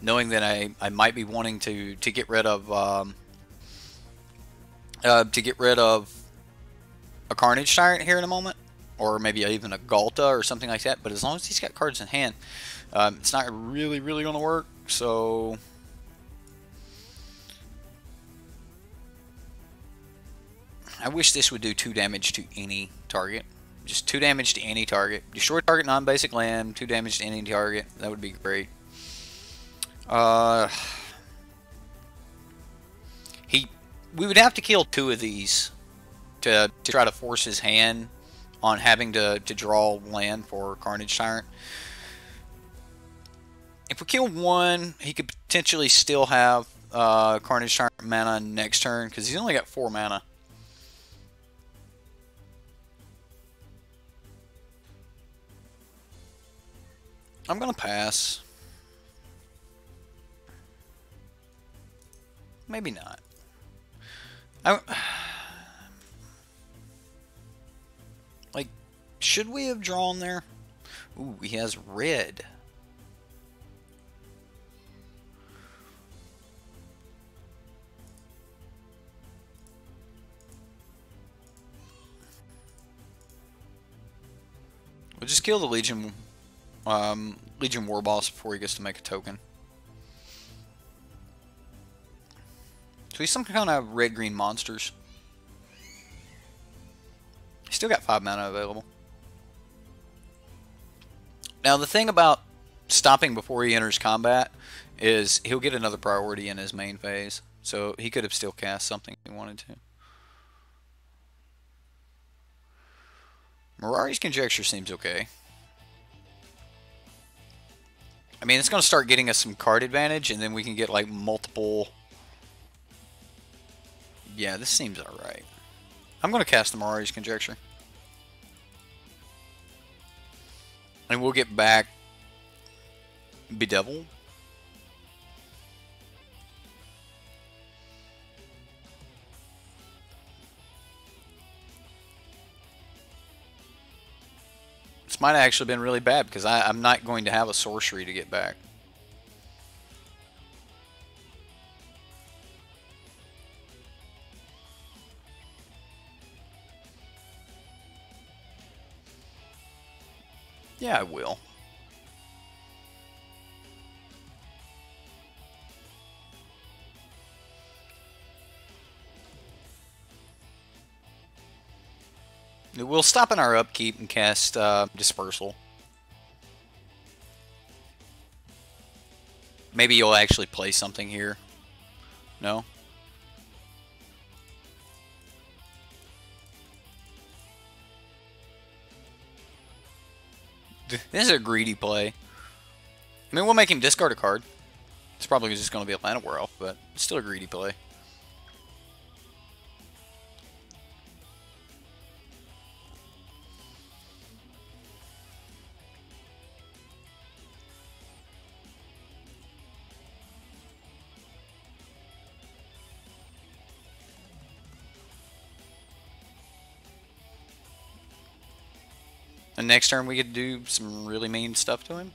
knowing that I might be wanting to get rid of a Carnage Tyrant here in a moment, or maybe even a Galta or something like that. But as long as he's got cards in hand, it's not really going to work. So I wish this would do 2 damage to any target. Just 2 damage to any target. Destroy target non-basic land, 2 damage to any target. That would be great. We would have to kill 2 of these to try to force his hand on having to draw land for Carnage Tyrant. If we kill 1, he could potentially still have Carnage Tyrant mana next turn, because he's only got 4 mana. I'm going to pass. Maybe not. Like, should we have drawn there? Ooh, he has red. We'll just kill the Legion War Boss before he gets to make a token. So he's some kind of red-green monsters. He's still got 5 mana available. Now the thing about stopping before he enters combat is he'll get another priority in his main phase. So he could have still cast something if he wanted to. Mirari's Conjecture seems okay. I mean, it's going to start getting us some card advantage, and then we can get like multiple... Yeah, this seems alright. I'm going to cast the Mirari's Conjecture. And we'll get back Bedevil. This might have actually been really bad because I'm not going to have a sorcery to get back. Yeah, I will. We'll stop in our upkeep and cast Dispersal. Maybe you'll actually play something here. No? This is a greedy play. I mean, we'll make him discard a card. It's probably just going to be a Llanowar Elf, but it's still a greedy play. And next turn we could do some really mean stuff to him.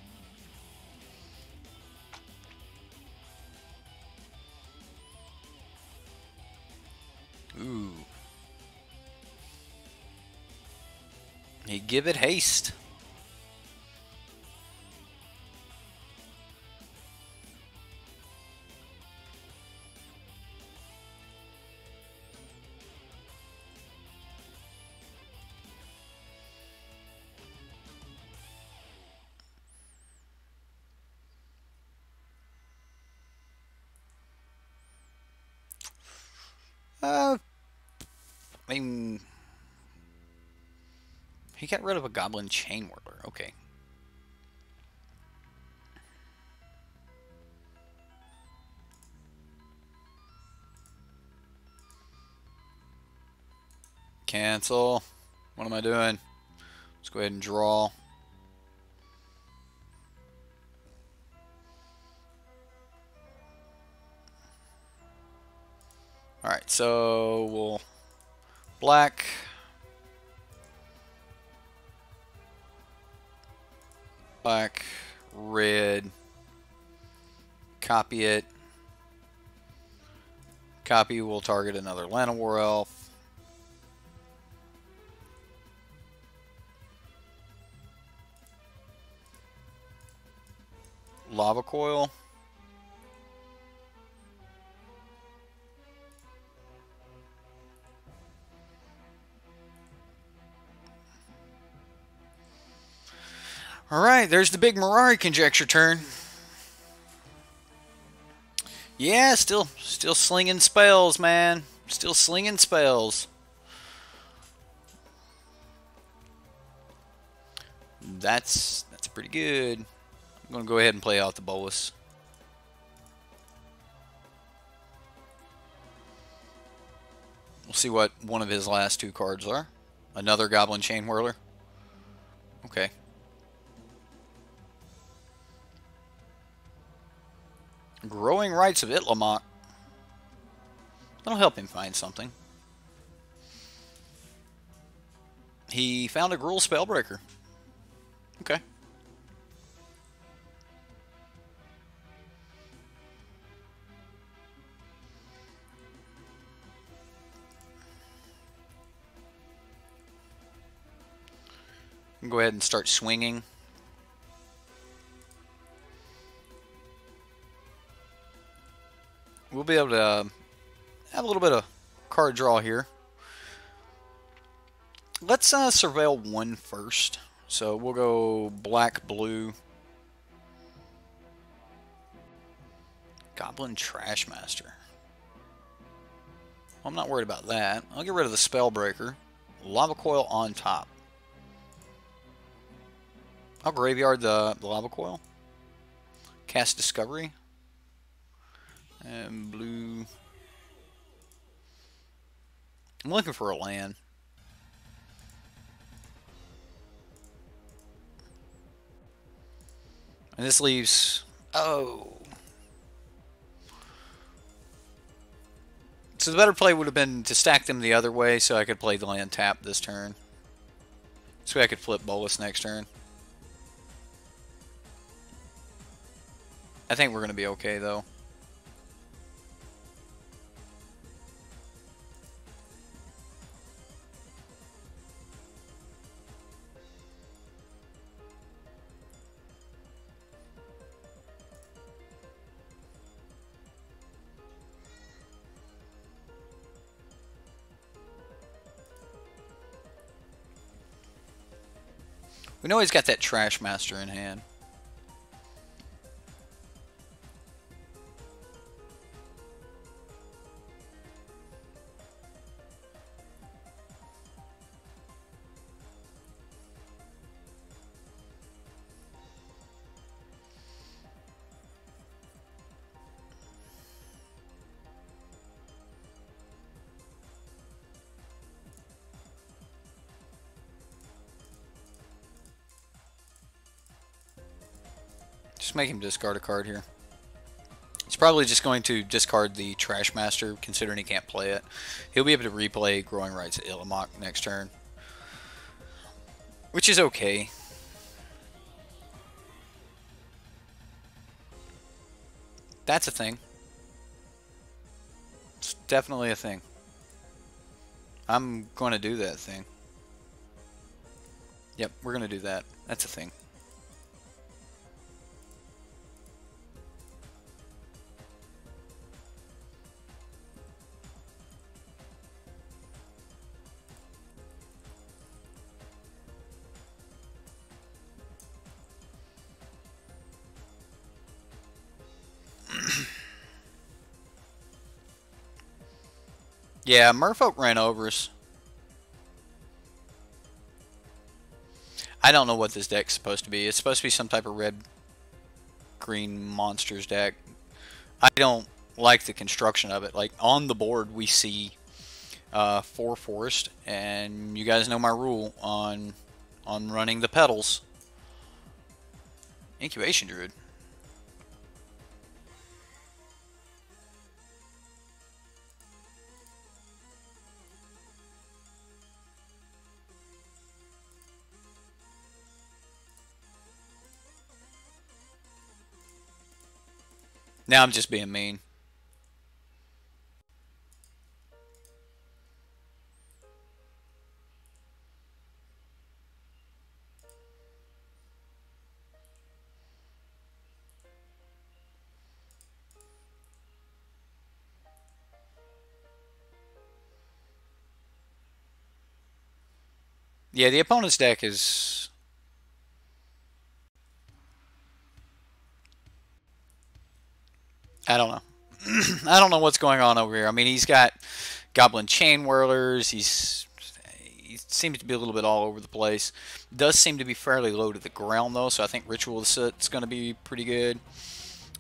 Ooh. He give it haste. I mean, he got rid of a Goblin Chain Whirler. Okay. Cancel. What am I doing? Let's go ahead and draw. Alright, so we'll black, red, copy it, copy will target another Llanowar Elf, Lava Coil. Alright, there's the big Mirari Conjecture turn. Yeah, still slinging spells, man. Still slinging spells. That's pretty good. I'm going to go ahead and play out the Bolus. We'll see what one of his last two cards are. Another Goblin Chain Whirler. Okay. Growing Rites of Itlimoc. That'll help him find something. He found a Gruul Spellbreaker. Okay. Go ahead and start swinging. We'll be able to have a little bit of card draw here. Let's surveil one first. So we'll go black, blue. Goblin Trashmaster. I'm not worried about that. I'll get rid of the Spellbreaker. Lava Coil on top. I'll graveyard the Lava Coil. Cast Discovery. And blue. I'm looking for a land. And this leaves... Oh. So the better play would have been to stack them the other way so I could play the land tap this turn. So I could flip Bolas next turn. I think we're going to be okay though. We know he's got that Trashmaster in hand. Just make him discard a card here. He's probably just going to discard the Trashmaster, considering he can't play it. He'll be able to replay Growing Rights Illimak next turn, which is okay. That's a thing. It's definitely a thing. I'm going to do that thing. Yep, we're going to do that. That's a thing. Yeah, Merfolk ran over us. I don't know what this deck's supposed to be. It's supposed to be some type of red-green monsters deck. I don't like the construction of it. Like, on the board, we see 4 forest, and you guys know my rule on running the petals. Incubation Druid. Now I'm just being mean. Yeah, the opponent's deck is... I don't know. I don't know what's going on over here. I mean, he's got Goblin Chain Whirlers. He seems to be a little bit all over the place. Does seem to be fairly low to the ground, though, so I think Ritual Soot's going to be pretty good.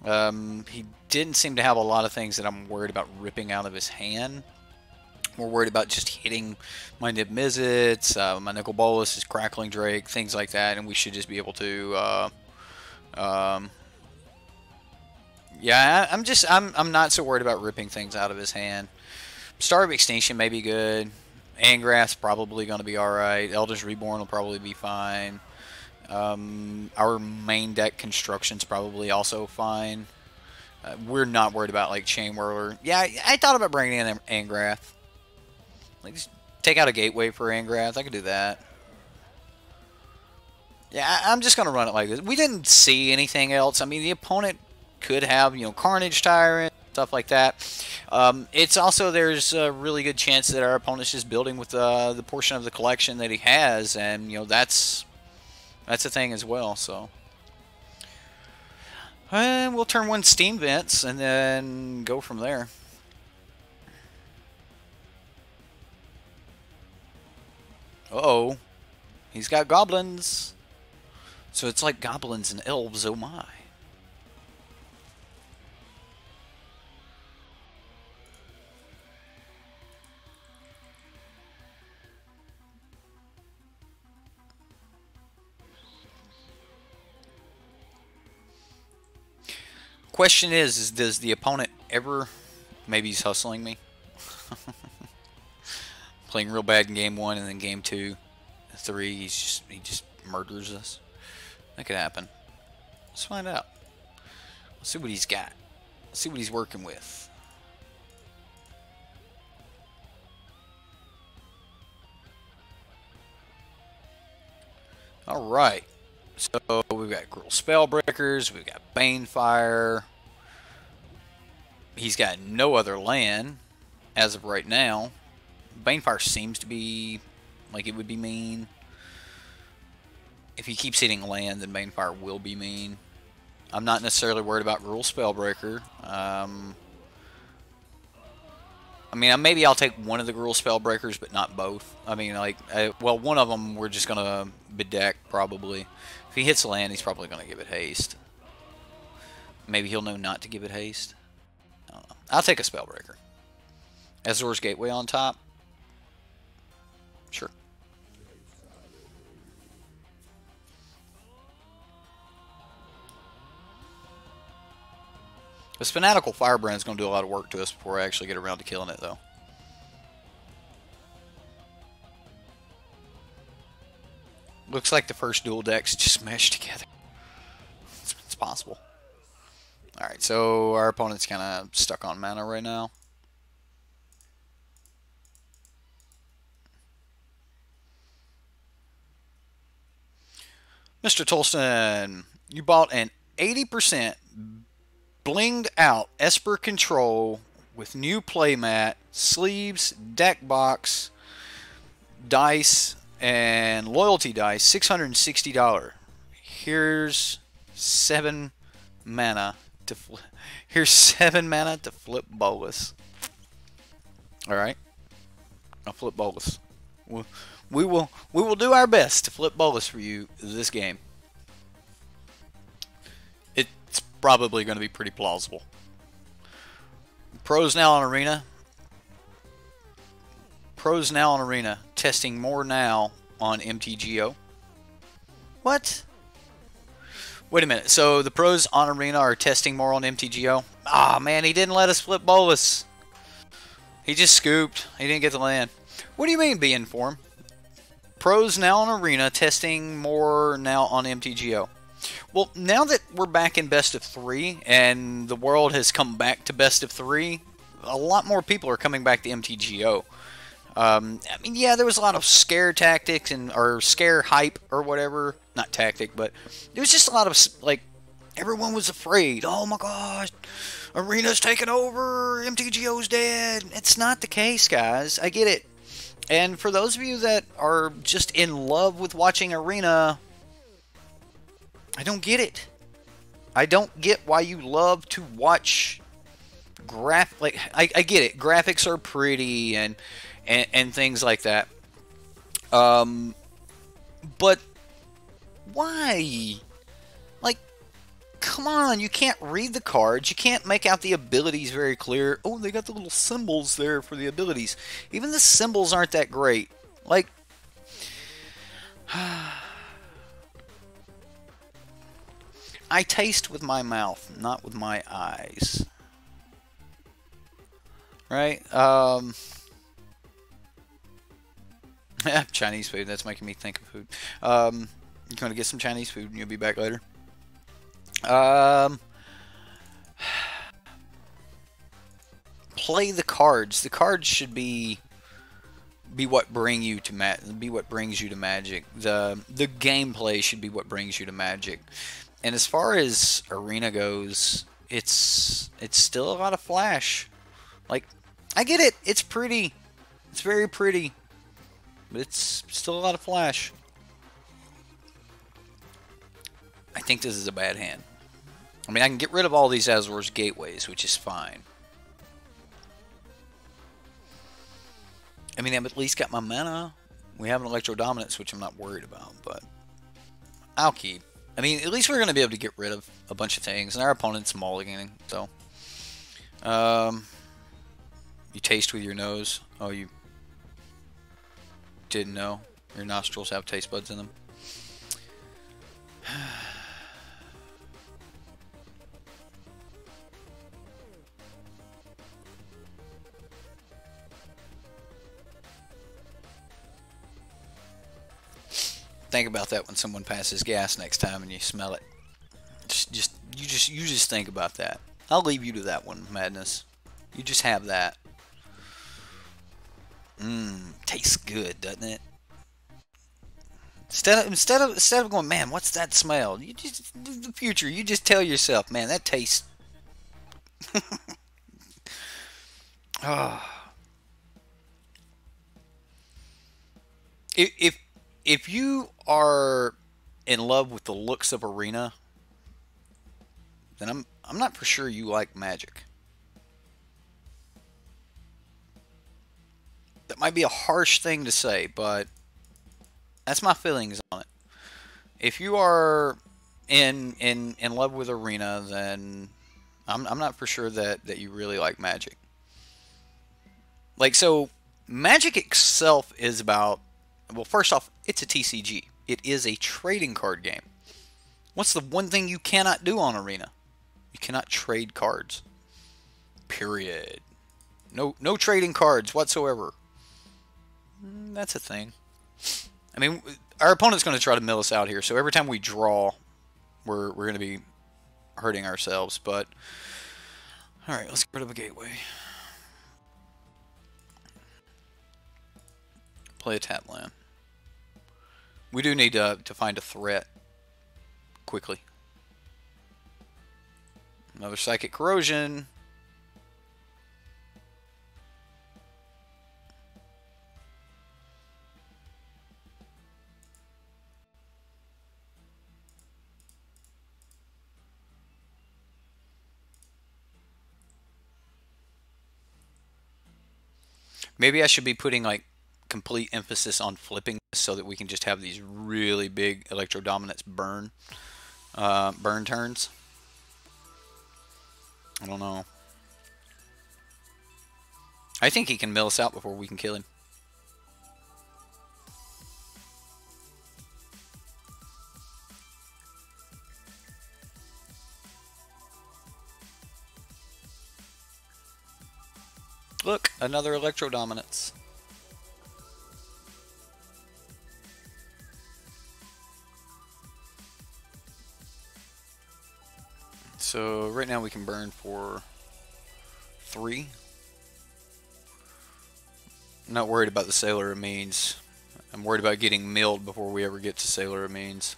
He didn't seem to have a lot of things that I'm worried about ripping out of his hand. We're worried about just hitting my Nib Mizzets, my Nicol Bolas, his Crackling Drake, things like that, and we should just be able to... yeah, I'm not so worried about ripping things out of his hand. Star of Extinction may be good. Angrath's probably going to be alright. Eldritch Reborn will probably be fine. Our main deck Construction's probably also fine. We're not worried about, like, Chain Whirler. Yeah, I thought about bringing in Angrath. Like, just take out a Gateway for Angrath. I could do that. Yeah, I'm just going to run it like this. We didn't see anything else. I mean, the opponent could have, you know, Carnage Tyrant, stuff like that. It's also, there's a really good chance that our opponent's just building with the portion of the collection that he has, and that's a thing as well. So, and we'll turn one Steam Vents and then go from there. Uh-oh. He's got goblins. So it's like goblins and elves, oh my. Question is does the opponent ever... Maybe he's hustling me. Playing real bad in game 1 and then game 2, 3, he just murders us. That could happen. Let's find out. Let's see what he's got. Let's see what he's working with. Alright. So we've got Gruul Spellbreakers, we've got Banefire. He's got no other land as of right now. Banefire seems to be like it would be mean. If he keeps hitting land, then Banefire will be mean. I'm not necessarily worried about Gruul Spellbreaker. I mean, maybe I'll take one of the Gruul Spellbreakers, but not both. I mean, like, well, one of them we're just going to bedeck, probably. If he hits land, he's probably going to give it haste. Maybe he'll know not to give it haste. I don't know. I'll take a Spellbreaker. Azor's Gateway on top. Sure. This Fanatical Firebrand is going to do a lot of work to us before I actually get around to killing it, though. Looks like the first dual decks just meshed together. It's possible. Alright, so our opponent's kind of stuck on mana right now. Mr. Tolston, you bought an 80% blinged out Esper Control with new playmat, sleeves, deck box, dice, and loyalty dice, $660. Here's 7 mana to flip Bolas. All right, I'll flip Bolas. We will do our best to flip Bolas for you this game. It's probably going to be pretty plausible. Pros now on Arena. Pros now on Arena. Testing more now on MTGO. What? Wait a minute. So the pros on Arena are testing more on MTGO? Ah, man, he didn't let us flip Bolas. He just scooped. He didn't get the land. What do you mean, be informed? Pros now on Arena, testing more now on MTGO. Well, now that we're back in best of 3 and the world has come back to best of 3, a lot more people are coming back to MTGO. I mean, yeah, there was a lot of scare tactics or scare hype or whatever. Not tactic, but there was just a lot of, like, everyone was afraid. Oh my gosh, Arena's taking over, MTGO's dead. It's not the case, guys. I get it. And for those of you that are just in love with watching Arena, I don't get it. I don't get why you love to watch like I get it. Graphics are pretty and things like that. But why? Like, come on, you can't read the cards. You can't make out the abilities very clear. Oh, they got the little symbols there for the abilities. Even the symbols aren't that great. Like, I taste with my mouth, not with my eyes. Right? Chinese food, that's making me think of food. You're going to get some Chinese food and you'll be back later. Play the cards. The cards should be what bring you to brings you to Magic. The gameplay should be what brings you to Magic. And as far as Arena goes, it's still a lot of flash. Like, I get it. It's pretty. It's very pretty. But it's still a lot of flash. I think this is a bad hand. I mean, I can get rid of all these Azor's Gateways, which is fine. I mean, I've at least got my mana. We have an Electrodominance, which I'm not worried about, but I'll keep. I mean, at least we're going to be able to get rid of a bunch of things, and our opponent's mulliganing, so. You taste with your nose. Oh, you didn't know? Your nostrils have taste buds in them. Think about that when someone passes gas next time and you smell it. You just think about that. I'll leave you to that one, Madness. You just have that. Tastes good, doesn't it? Instead of going, man, what's that smell? You just the future. You just tell yourself, man, that tastes. Oh. If you are in love with the looks of Arena, then I'm not for sure you like Magic. That might be a harsh thing to say, but that's my feelings on it. If you are in love with Arena, then I'm not for sure that you really like Magic. Like, so Magic itself is about, well, first off, it's a TCG. It is a trading card game. What's the one thing you cannot do on Arena? You cannot trade cards. Period. No trading cards whatsoever. That's a thing. I mean, our opponent's going to try to mill us out here, so every time we draw, we're going to be hurting ourselves. But all right, let's get rid of a gateway. Play a tap land. We do need to find a threat quickly. Another Psychic Corrosion. Maybe I should be putting like complete emphasis on flipping this so that we can just have these really big Electrodominance burn turns. I don't know. I think he can mill us out before we can kill him. Look, another Electrodominance. So right now we can burn for 3. I'm not worried about the Sailor of Means. I'm worried about getting milled before we ever get to Sailor of Means.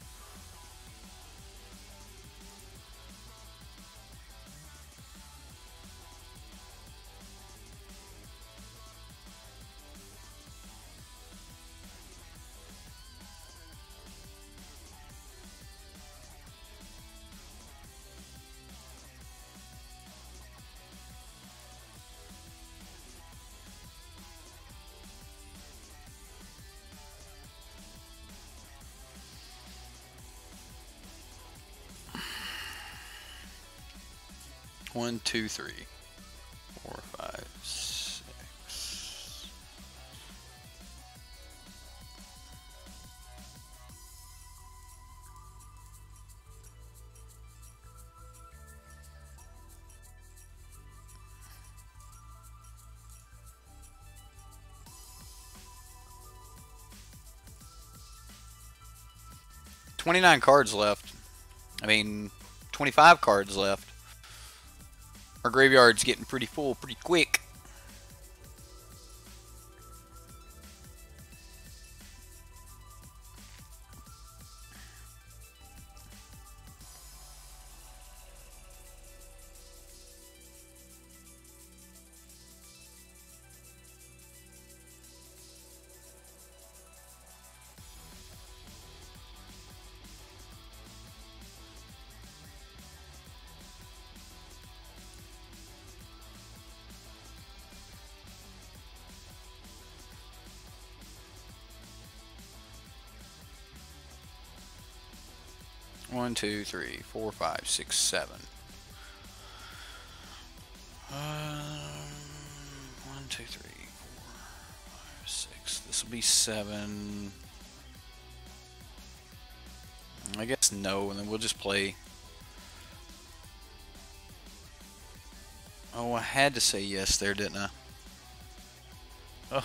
One, two, 3, 4, 5, 6. $29 cards left. I mean, 25 cards left. Our graveyard's getting pretty full pretty quick. 1, 2, 3, 4, 5, 6, 7. 1, 2, 3, 4, 5, 6. This will be 7. I guess no, and then we'll just play. Oh, I had to say yes there, didn't I?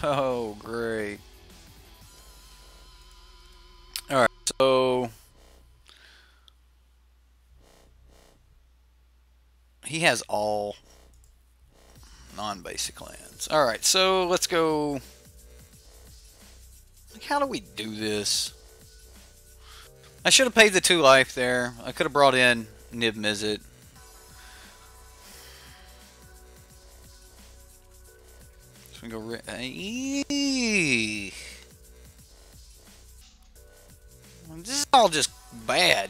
Oh, great. Alright, so he has all non-basic lands. Alright, so let's go. Like, how do we do this? I should have paid the 2 life there. I could have brought in Nib Mizzet. So we go. This is all just bad.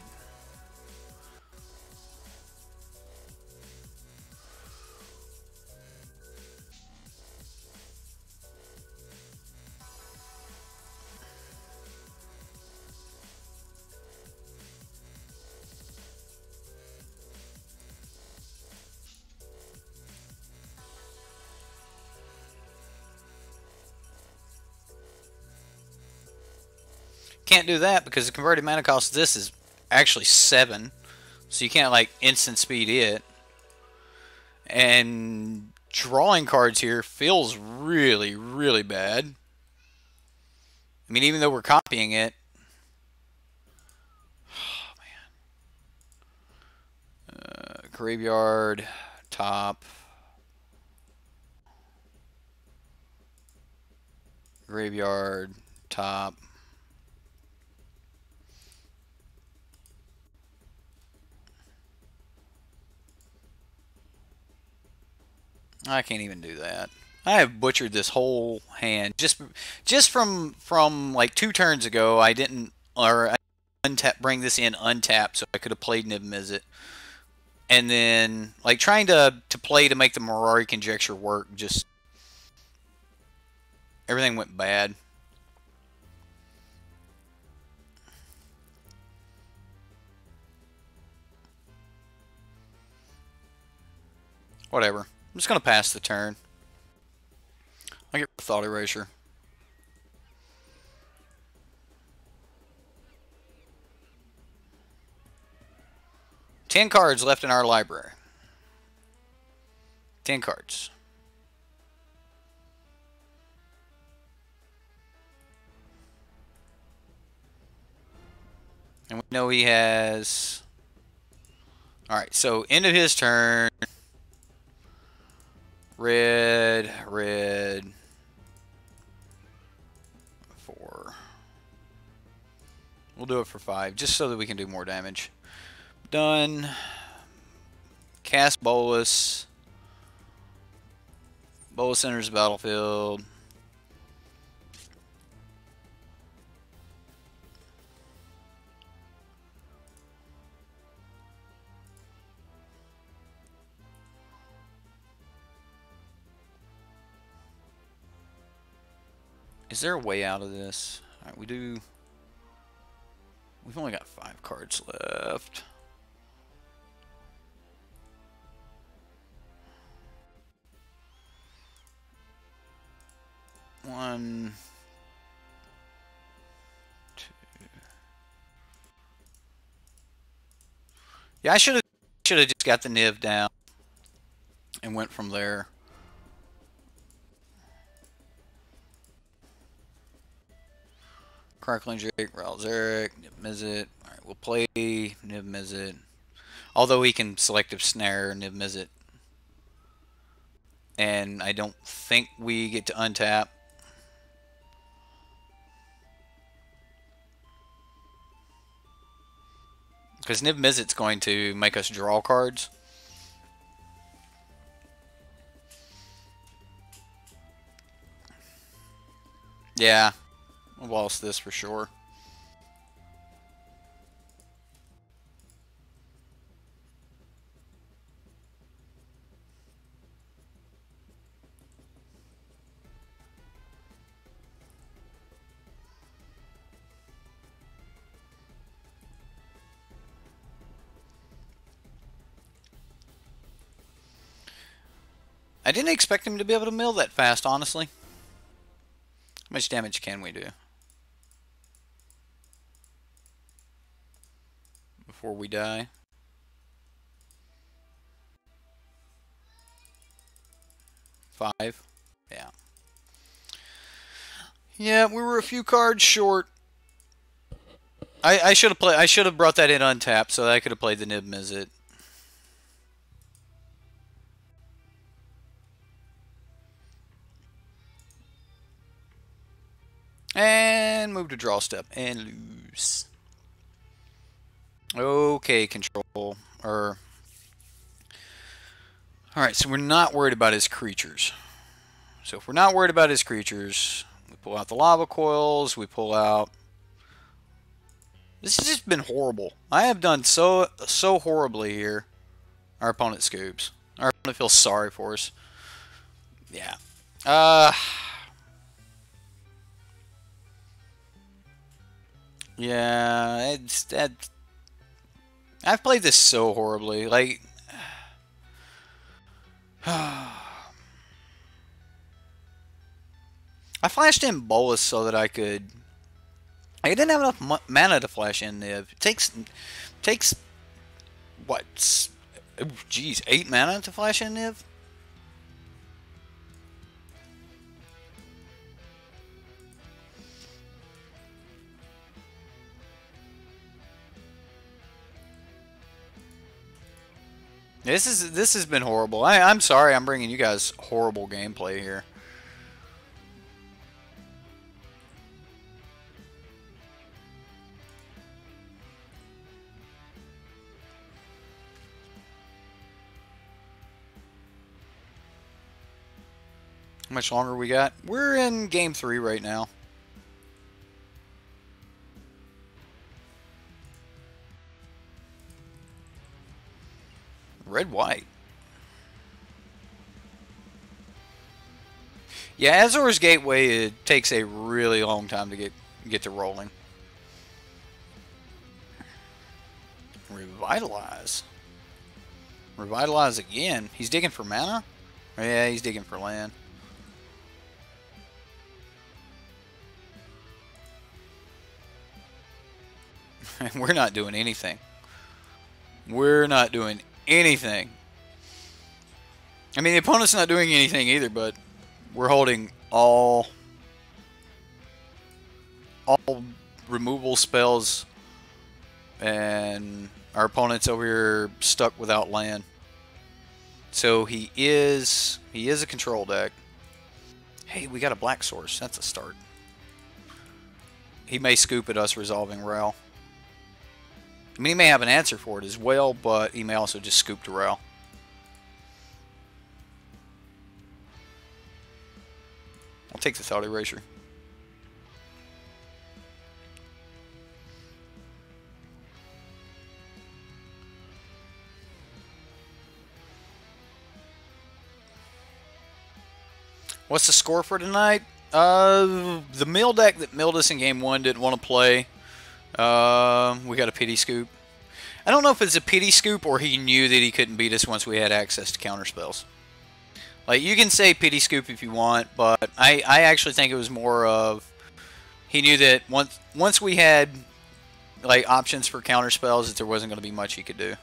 Can't do that because the converted mana cost of this is actually 7. So you can't like instant speed it. And drawing cards here feels really, really bad. I mean, even though we're copying it. Oh, man. Graveyard, top. Graveyard, top. I can't even do that. I have butchered this whole hand just from like 2 turns ago. I didn't bring this in untapped, so I could have played Nib Mizzet. And then like trying to play to make the Mirari Conjecture work, just everything went bad. Whatever. I'm just going to pass the turn. I get Thought Erasure. Ten cards left in our library. 10 cards. And we know he has... Alright, so end of his turn... Red, 4. We'll do it for 5, just so that we can do more damage. Done. Cast Bolus. Bolus enters the battlefield. Is there a way out of this? Alright, we've only got 5 cards left. One, 2. Yeah, I should have just got the Niv down and went from there. Crackling Drake, Ralzeric, Nib Mizzet. Alright, we'll play Nib Mizzet. Although he can selective snare Nib Mizzet. And I don't think we get to untap. Because Nib Mizzet's going to make us draw cards. Yeah. I've lost this for sure. I didn't expect him to be able to mill that fast, honestly. How much damage can we do before we die? 5. Yeah. Yeah, we were a few cards short. I should have played. I should have brought that in untapped so that I could have played the Nib Mizzet. And move to draw step and lose. Okay, control. Alright, so we're not worried about his creatures. So if we're not worried about his creatures, we pull out the lava coils, we pull out... This has just been horrible. I have done so horribly here. Our opponent scoops. Our opponent feels sorry for us. Yeah. Yeah, it's that. I've played this so horribly. Like, I flashed in Bolus so that I could. I didn't have enough mana to flash in Niv. It takes what? Oh, geez, 8 mana to flash in Niv. This has been horrible. I'm sorry I'm bringing you guys horrible gameplay here. How much longer we got? We're in game 3 right now. Red white. Yeah, Azor's Gateway, it takes a really long time to get to rolling. Revitalize. Revitalize again. He's digging for mana? Yeah, he's digging for land. We're not doing anything. We're not doing anything. I mean, the opponent's not doing anything either, but we're holding all removal spells, and our opponent's over here stuck without land. So he is a control deck. Hey, we got a black source. That's a start. He may scoop at us resolving Rel. I mean, he may have an answer for it as well, but he may also just scoop to Rel. I'll take the Thought Erasure. What's the score for tonight? The mill deck that milled us in game 1 didn't want to play. We got a pity scoop. I don't know if it's a pity scoop or he knew that he couldn't beat us once we had access to counter spells. Like, you can say pity scoop if you want, but I actually think it was more of he knew that once we had like options for counter spells, that there wasn't going to be much he could do.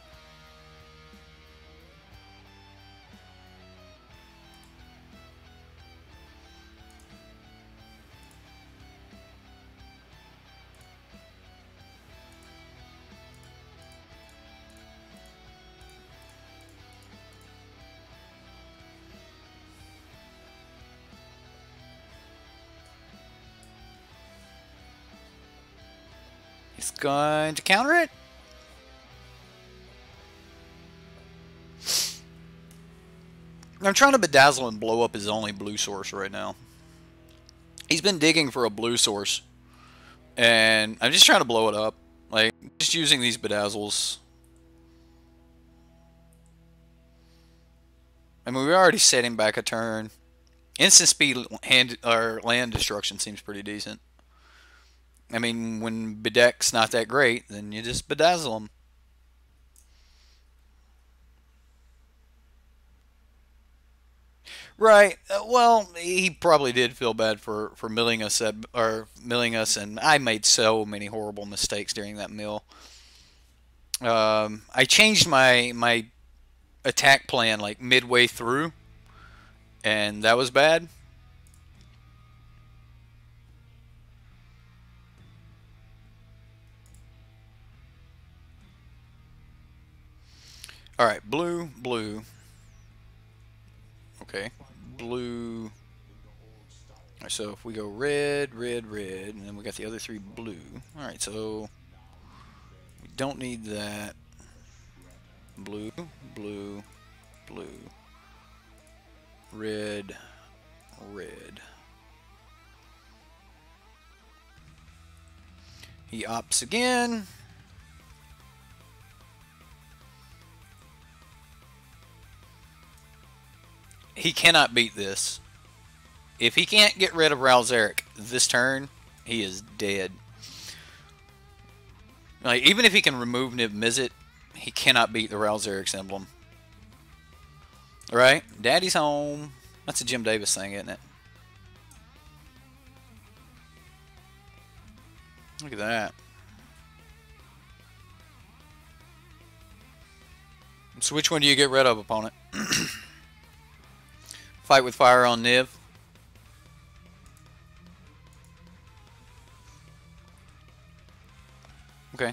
He's going to counter it. I'm trying to bedazzle and blow up his only blue source right now. He's been digging for a blue source, and I'm just trying to blow it up. Like, just using these bedazzles. I mean, we already set him back a turn. Instant speed land destruction seems pretty decent. I mean, when Bedeck's not that great, then you just bedazzle them. Right. Well, he probably did feel bad for milling us and I made so many horrible mistakes during that mill. I changed my attack plan like midway through, and that was bad. All right, blue, blue. Okay, blue. All right, so if we go red, red, red, and then we got the other three blue. All right, so we don't need that. Blue, blue, blue, red, red. He opts again. He cannot beat this. If he can't get rid of Ralzeric this turn, he is dead. Like, even if he can remove Nib Mizzet, he cannot beat the Ralzeric's emblem. Right? Daddy's home. That's a Jim Davis thing, isn't it? Look at that. So which one do you get rid of, opponent? Fight with fire on Niv. Okay.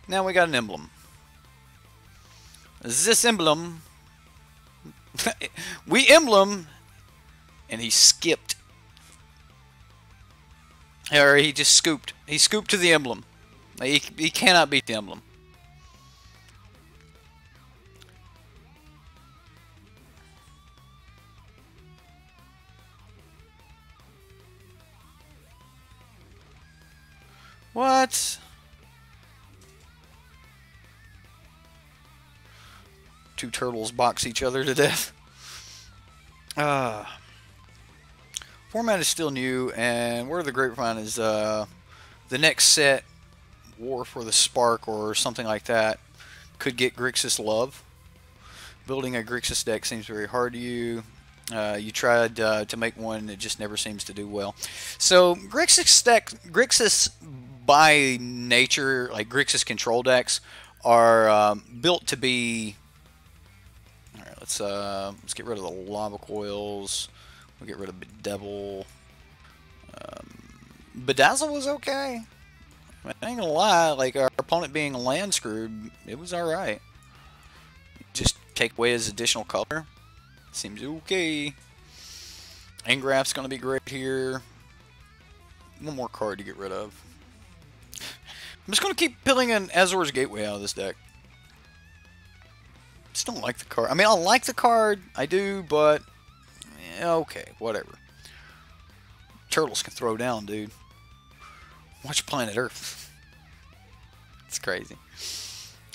Now we got an emblem. This emblem... we emblem... And he skipped. Or he just scooped. He scooped to the emblem. He cannot beat the emblem. What? Two turtles box each other to death. Format is still new, and Word of the Grapevine is the next set, War for the Spark or something like that, could get Grixis love. Building a Grixis deck seems very hard to you. You tried to make one, it just never seems to do well. So Grixis by nature, like Grixis control decks, are built to be. All right, let's get rid of the lava coils. We'll get rid of Bedevil. Bedazzle was okay. I ain't gonna lie, like our opponent being land screwed, it was alright. Just take away his additional color. Seems okay. Engraft's gonna be great here. One more card to get rid of. I'm just gonna keep pulling an Azor's Gateway out of this deck. Just don't like the card. I mean, I like the card, I do, but okay, whatever. Turtles can throw down, dude. Watch Planet Earth. It's crazy.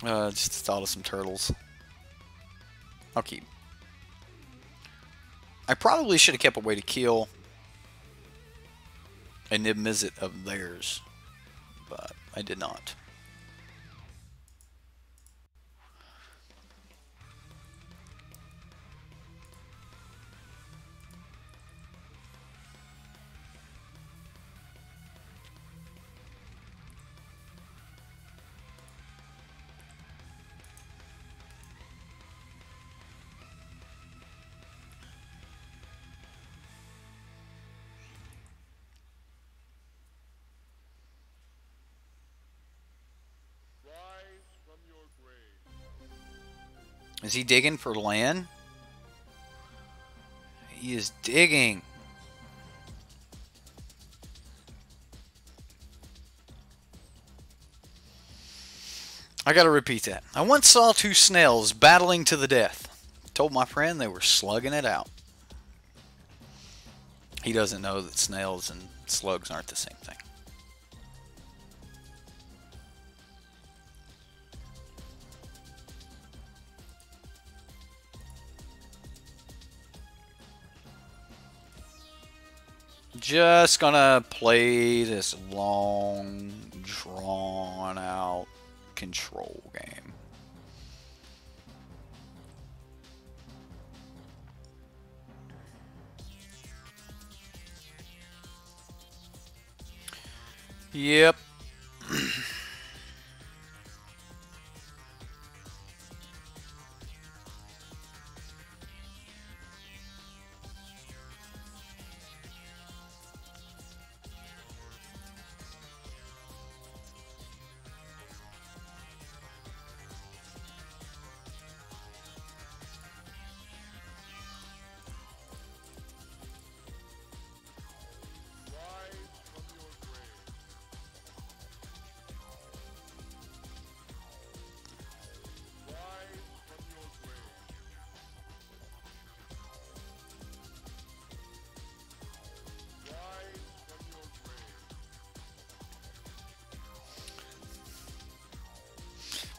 Just thought of some turtles. I'll keep. I probably should have kept a way to kill a Nib Mizzet of theirs, but I did not. Is he digging for land? He is digging. I gotta repeat that. I once saw two snails battling to the death. Told my friend they were slugging it out. He doesn't know that snails and slugs aren't the same thing. Just gonna play this long drawn out control game. Yep.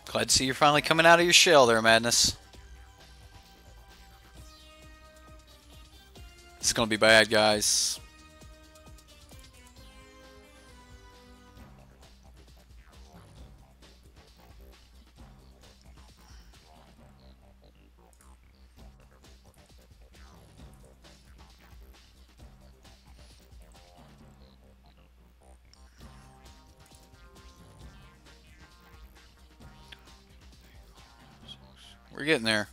Glad to see you're finally coming out of your shell there, Madness. This is going to be bad, guys. We're getting there.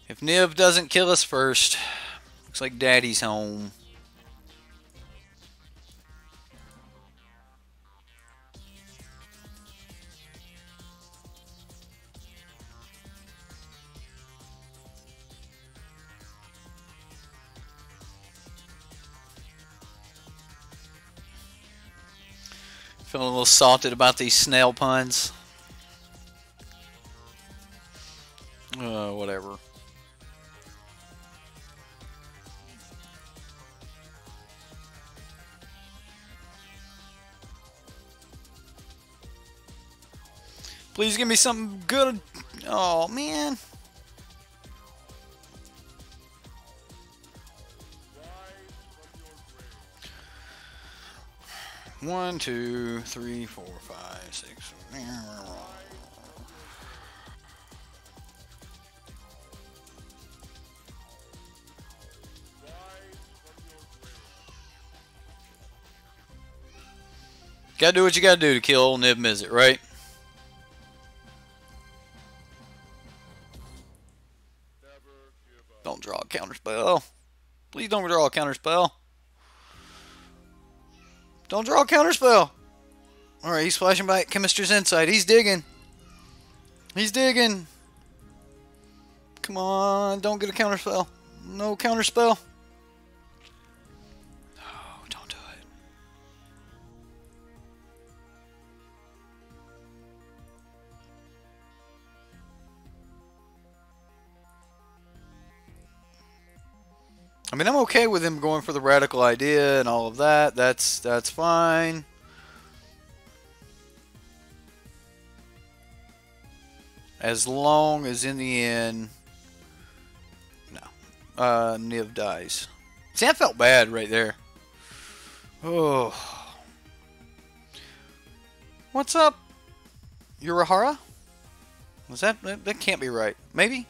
If Niv doesn't kill us first, looks like Daddy's home. Feeling a little salted about these snail puns. Whatever. Please give me something good. Oh, man. One, two, three, four, five, six. Gotta do what you gotta do to kill old Nib Mizzet, right? Don't draw a counter spell. Please don't draw a counter spell. Don't draw a counter spell. Alright, he's flashing by Chemist's Insight. He's digging. He's digging. Come on, don't get a counter spell. No counter spell. No, don't do it. I mean, I'm okay with him going for the radical idea and all of that. That's fine. As long as in the end, no, Niv dies. See, that felt bad right there. Oh, what's up, Urahara? Was that can't be right? Maybe.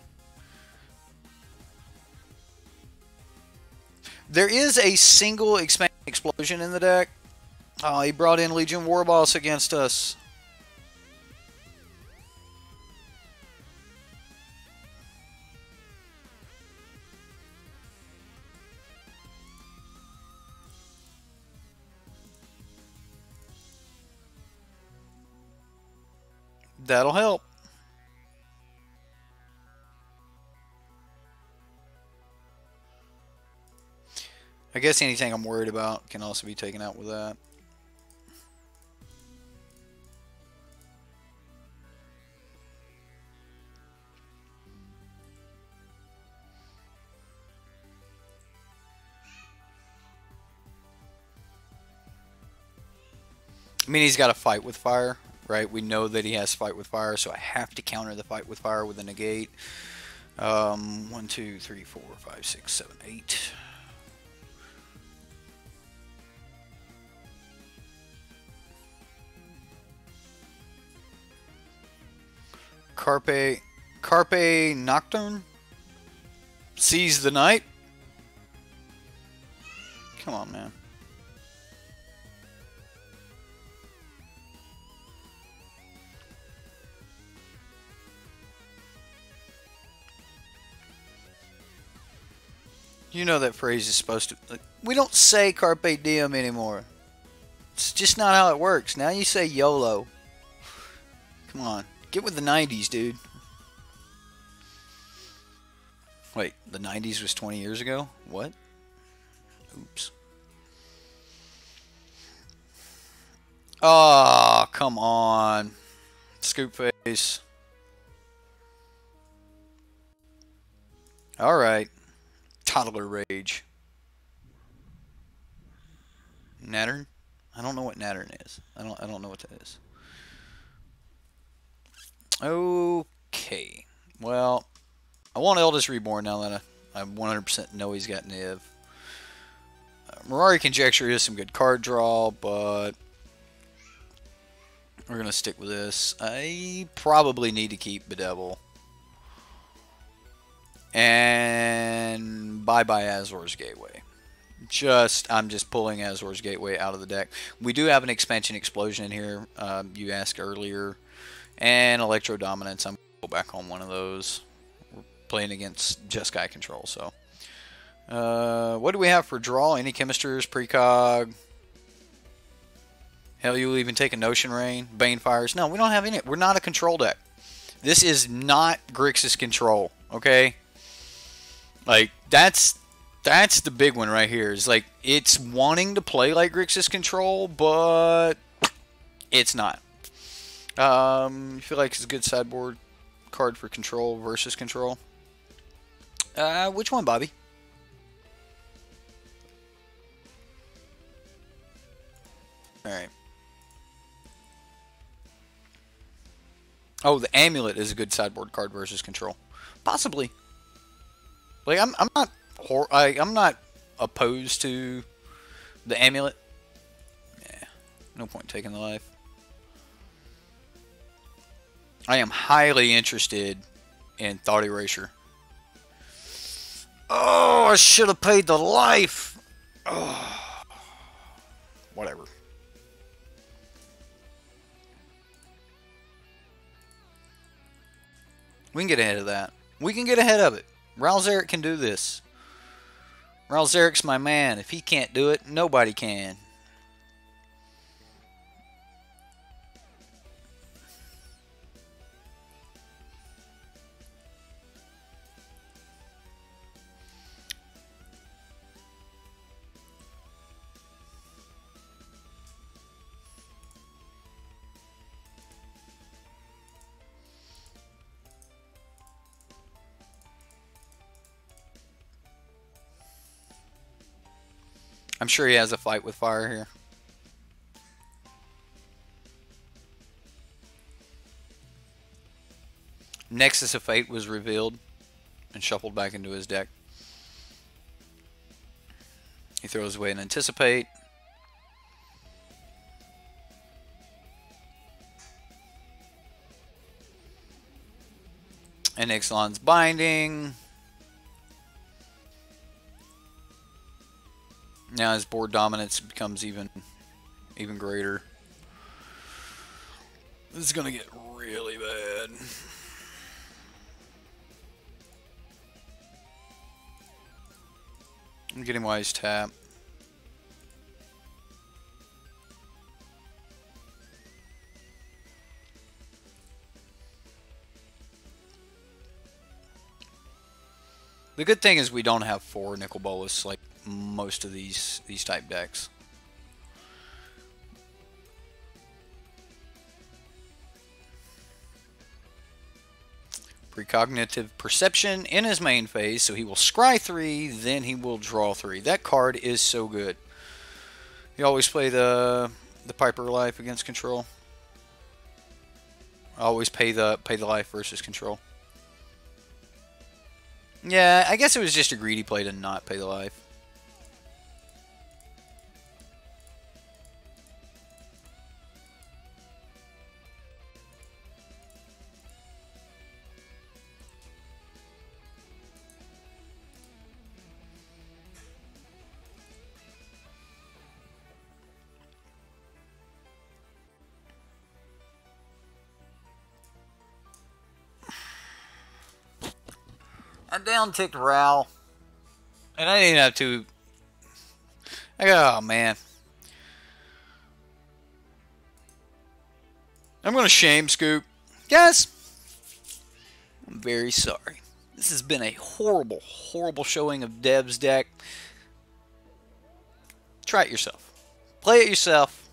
There is a single explosion in the deck. Oh, he brought in Legion Warboss against us. That'll help. I guess anything I'm worried about can also be taken out with that. I mean, he's got to fight with fire. right? We know that he has Fight with Fire, so I have to counter the Fight with Fire with a negate. 1, 2, 3, 4, 5, 6, 7, 8. Carpe Nocturne? Seize the Night? Come on, man. You know that phrase is supposed to... Like, we don't say Carpe Diem anymore. It's just not how it works. Now you say YOLO. Come on. Get with the 90s, dude. Wait, the 90s was 20 years ago? What? Oops. Oh, come on. Scoop face. Alright. Toddler Rage. Nattern? I don't know what Nattern is. I don't know what that is. Okay. Well, I want Eldest Reborn now that I 100% know he's got Niv. Mirari Conjecture is some good card draw, but we're going to stick with this. I probably need to keep Bedevil. And bye-bye Azor's Gateway. I'm just pulling Azor's Gateway out of the deck. We do have an Expansion Explosion in here, you asked earlier. And Electrodominance. I'm going to go back on one of those. We're playing against Jeskai control, so. What do we have for draw? Any Chemisters, Precog? Hell, you'll even take a Notion Rain, Banefires. No, we don't have any. We're not a control deck. This is not Grixis control, okay? Like, that's the big one right here. It's like, it's wanting to play like Grixis control, but it's not. You feel like it's a good sideboard card for control versus control? Which one, Bobby? Alright. Oh, the Amulet is a good sideboard card versus control. Possibly. Like, I'm not opposed to the Amulet. Yeah. No point taking the life. I am highly interested in Thought Erasure. Oh, I should have paid the life. Oh, whatever. We can get ahead of that. We can get ahead of it. Ralzeric can do this. Ralzeric's my man. If he can't do it, nobody can. I'm sure he has a Fight with Fire here. Nexus of Fate was revealed and shuffled back into his deck. He throws away an Anticipate. And Ixalan's Binding. Now his board dominance becomes even greater. This is going to get really bad. I'm getting wise tap. The good thing is we don't have 4 Nicol Bolas like most of these type decks. Precognitive Perception in his main phase, so he will scry 3, then he will draw 3. That card is so good. You always play the Piper Life against control. Always pay the life versus control. Yeah, I guess it was just a greedy play to not pay the life. I down-ticked Ral. And I didn't have to... oh, man. I'm going to shame scoop. Guys, I'm very sorry. This has been a horrible, horrible showing of Dev's deck. Try it yourself. Play it yourself.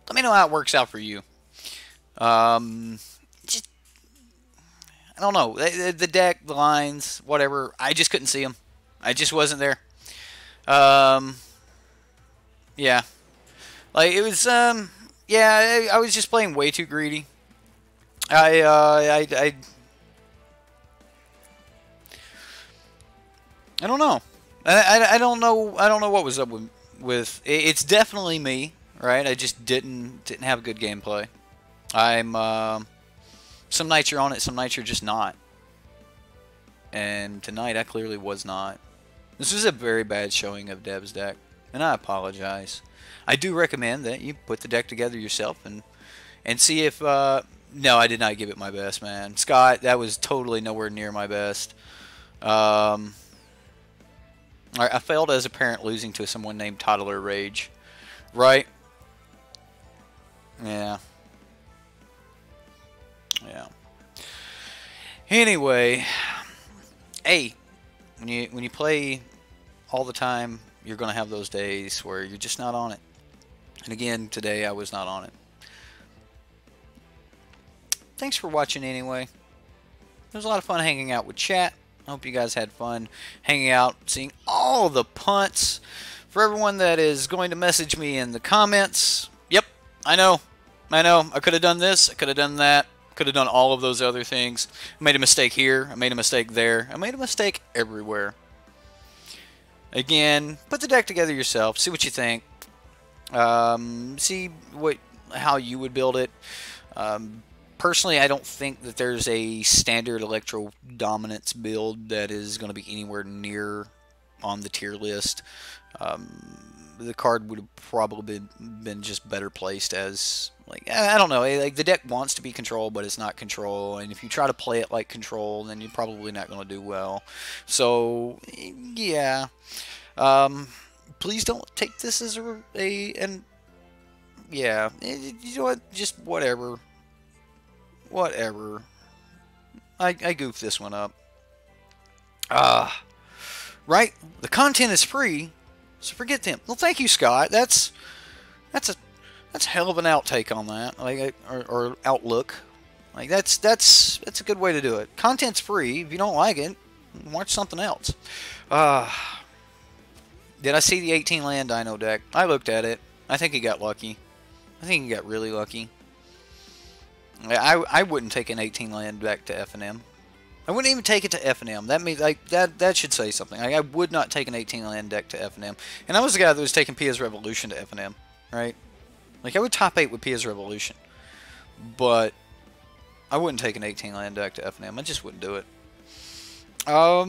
Let me know how it works out for you. Just, I don't know. The deck, the lines, whatever. I just couldn't see them. I just wasn't there. Yeah. Like, it was, yeah, I was just playing way too greedy. I don't know. I don't know what was up with it's definitely me, right? I just didn't have good gameplay. Some nights you're on it, some nights you're just not. And tonight I clearly was not. This was a very bad showing of Dev's deck, and I apologize. I do recommend that you put the deck together yourself and see if no, I did not give it my best, man. Scott, that was totally nowhere near my best. I failed as a parent losing to someone named Toddler Rage. Right? Yeah. Yeah. Anyway, hey, when you play all the time, you're going to have those days where you're just not on it. And again, today I was not on it. Thanks for watching anyway. It was a lot of fun hanging out with chat. I hope you guys had fun hanging out, seeing all the punts. For everyone that is going to message me in the comments, yep, I know. I could have done this, I could have done that, could have done all of those other things. I made a mistake here, I made a mistake there, I made a mistake everywhere. Again, put the deck together yourself, see what you think. See how you would build it. Personally, I don't think that there's a standard Electrodominance build that is going to be anywhere near on the tier list. The card would have probably been just better placed as, like, I don't know, like the deck wants to be control, but it's not control, and if you try to play it like control, then you're probably not going to do well. So, yeah. Please don't take this as yeah, you know what, just whatever. Whatever. I goofed this one up. Right? The content is free, so forget them. Well, thank you, Scott. That's a hell of an outtake on that, like, or outlook. Like that's a good way to do it. Content's free. If you don't like it, watch something else. Did I see the 18 land Dino deck? I looked at it. I think he got lucky. I think he got really lucky. I wouldn't take an 18 land back to F&M. I wouldn't even take it to F&M. That means, like, that should say something. Like, I would not take an 18 land deck to F&M. And I was the guy that was taking Pia's Revolution to F&M, right? Like, I would top 8 with Pia's Revolution. But I wouldn't take an 18 land deck to F&M. I just wouldn't do it. What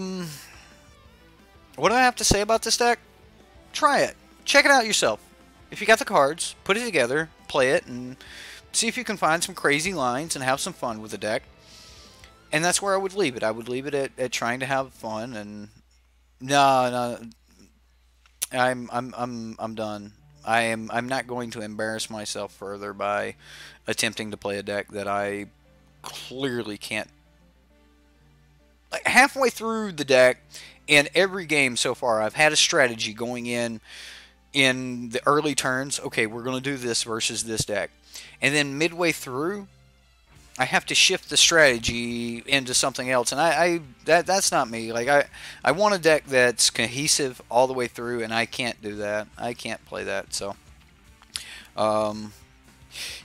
do I have to say about this deck? Try it. Check it out yourself. If you got the cards, put it together, play it, and see if you can find some crazy lines and have some fun with the deck. And that's where I would leave it. I would leave it at trying to have fun. And no, I'm done. I'm not going to embarrass myself further by attempting to play a deck that I clearly can't. Like, halfway through the deck, in every game so far, I've had a strategy going in the early turns. Okay, we're going to do this versus this deck. And then midway through, I have to shift the strategy into something else, and that's not me. Like, I want a deck that's cohesive all the way through, and I can't do that. I can't play that. So,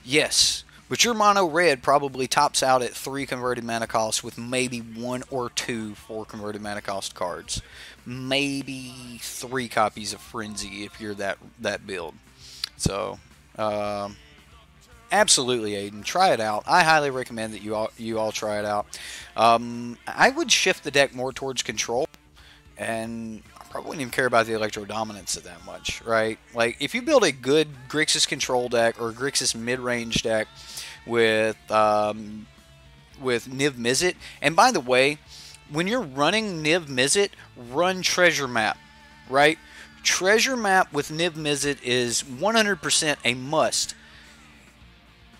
yes, But your mono red probably tops out at 3 converted mana cost with maybe 1 or 2 4 converted mana cost cards. Maybe 3 copies of Frenzy if you're that build. So, absolutely, Aiden, try it out. I highly recommend that you all try it out. I would shift the deck more towards control, and I probably wouldn't even care about the Electrodominance that much, right? Like, if you build a good Grixis control deck or Grixis mid-range deck with Niv Mizzet, and by the way, when you're running Niv Mizzet, run Treasure Map, right? Treasure Map with Niv Mizzet is 100% a must.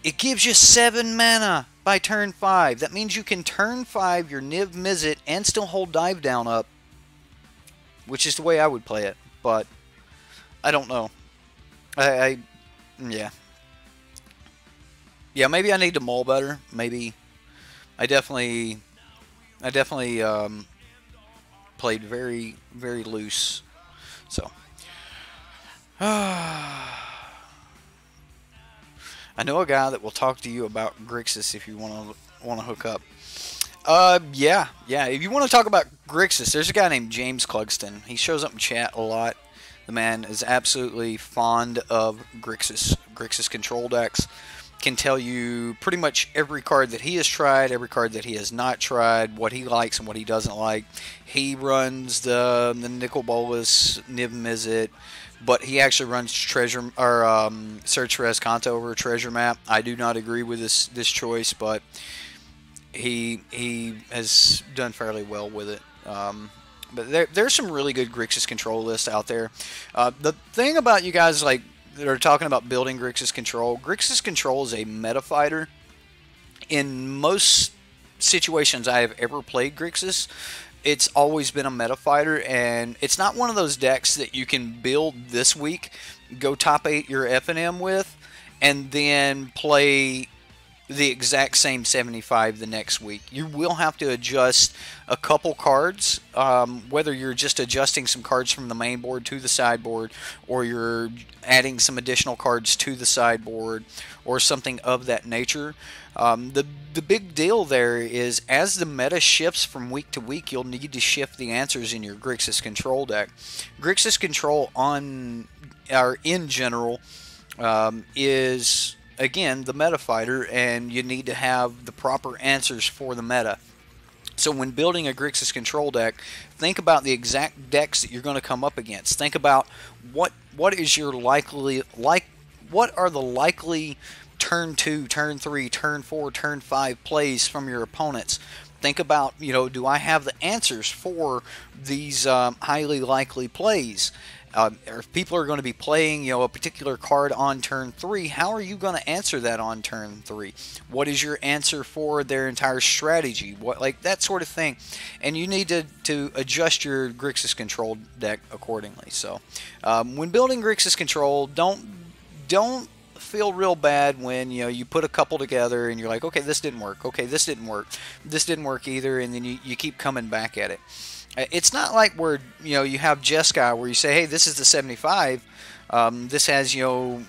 It gives you 7 mana by turn 5. That means you can turn 5 your Niv Mizzet and still hold Dive Down up, which is the way I would play it, but I don't know. Yeah. Yeah, maybe I need to mull better. Maybe I definitely played very, very loose. So I know a guy that will talk to you about Grixis if you want to hook up. Yeah. If you want to talk about Grixis, there's a guy named James Clugston. He shows up in chat a lot. The man is absolutely fond of Grixis control decks. Can tell you pretty much every card that he has tried, every card that he has not tried, what he likes and what he doesn't like. He runs the Nicol Bolas, Niv Mizzet, but he actually runs Search for Escanto over Treasure Map. I do not agree with this choice, but he has done fairly well with it. But there's some really good Grixis control lists out there. The thing about you guys like that are talking about building Grixis control is a meta fighter. In most situations I have ever played Grixis, it's always been a meta fighter, and it's not one of those decks that you can build this week, go top 8 your FNM with, and then play the exact same 75 the next week. You will have to adjust a couple cards, whether you're just adjusting some cards from the main board to the sideboard, or you're adding some additional cards to the sideboard, or something of that nature. The big deal there is, as the meta shifts from week to week, you'll need to shift the answers in your Grixis control deck. Grixis control in general is, again, the meta fighter, and you need to have the proper answers for the meta. So when building a Grixis control deck, think about the exact decks that you're going to come up against. Think about what is your what are the likely turn 2, turn 3, turn 4, turn 5 plays from your opponents. Think about, do I have the answers for these highly likely plays? If people are going to be playing, a particular card on turn 3, how are you going to answer that on turn 3? What is your answer for their entire strategy? Like that sort of thing. And you need to adjust your Grixis control deck accordingly. So, when building Grixis control, don't feel real bad when you put a couple together and you're like, okay, this didn't work. Okay, this didn't work. This didn't work either, and then you keep coming back at it. It's not like where you have Jeskai where you say, hey, this is the 75. This has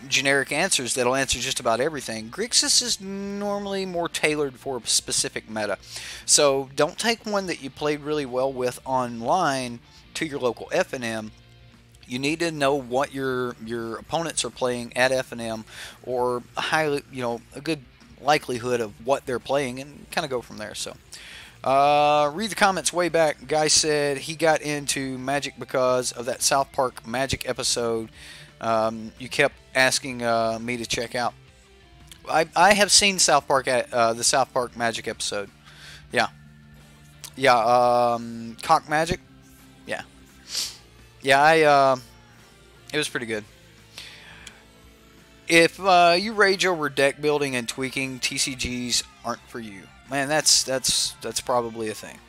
generic answers that'll answer just about everything. Grixis is normally more tailored for a specific meta. So don't take one that you played really well with online to your local FNM. You need to know what your opponents are playing at FNM, or a good likelihood of what they're playing, and kind of go from there. So. Read the comments way back. Guy said he got into Magic because of that South Park Magic episode you kept asking me to check out. I have seen South Park the South Park Magic episode. Yeah. Cock Magic. Yeah. It was pretty good. If you rage over deck building and tweaking, TCGs aren't for you. Man, that's probably a thing.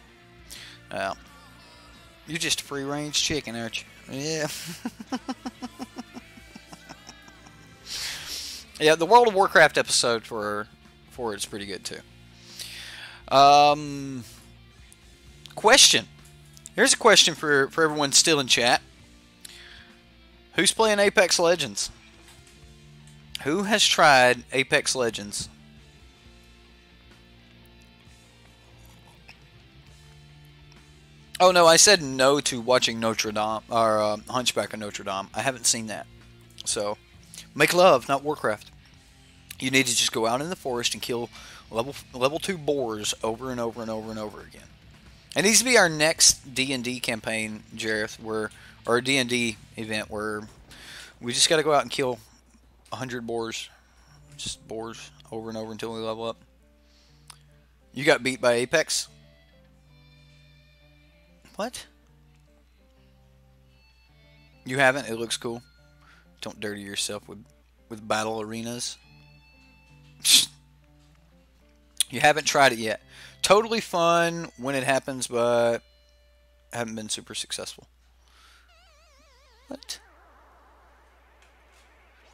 You're just a free-range chicken, aren't you? Yeah. Yeah, the World of Warcraft episode for it's pretty good too. Question. Here's a question for everyone still in chat. Who's playing Apex Legends? Who has tried Apex Legends? Oh no, I said no to watching Notre Dame or Hunchback of Notre Dame. I haven't seen that. So, make love, not Warcraft. You need to just go out in the forest and kill level 2 boars over and over and over and over again. It needs to be our next D&D campaign, Jareth, or a D&D event where we just got to go out and kill 100 boars. Just boars over and over until we level up. You got beat by Apex? What? You haven't? It looks cool. Don't dirty yourself with battle arenas. You haven't tried it yet. Totally fun when it happens, but haven't been super successful. What?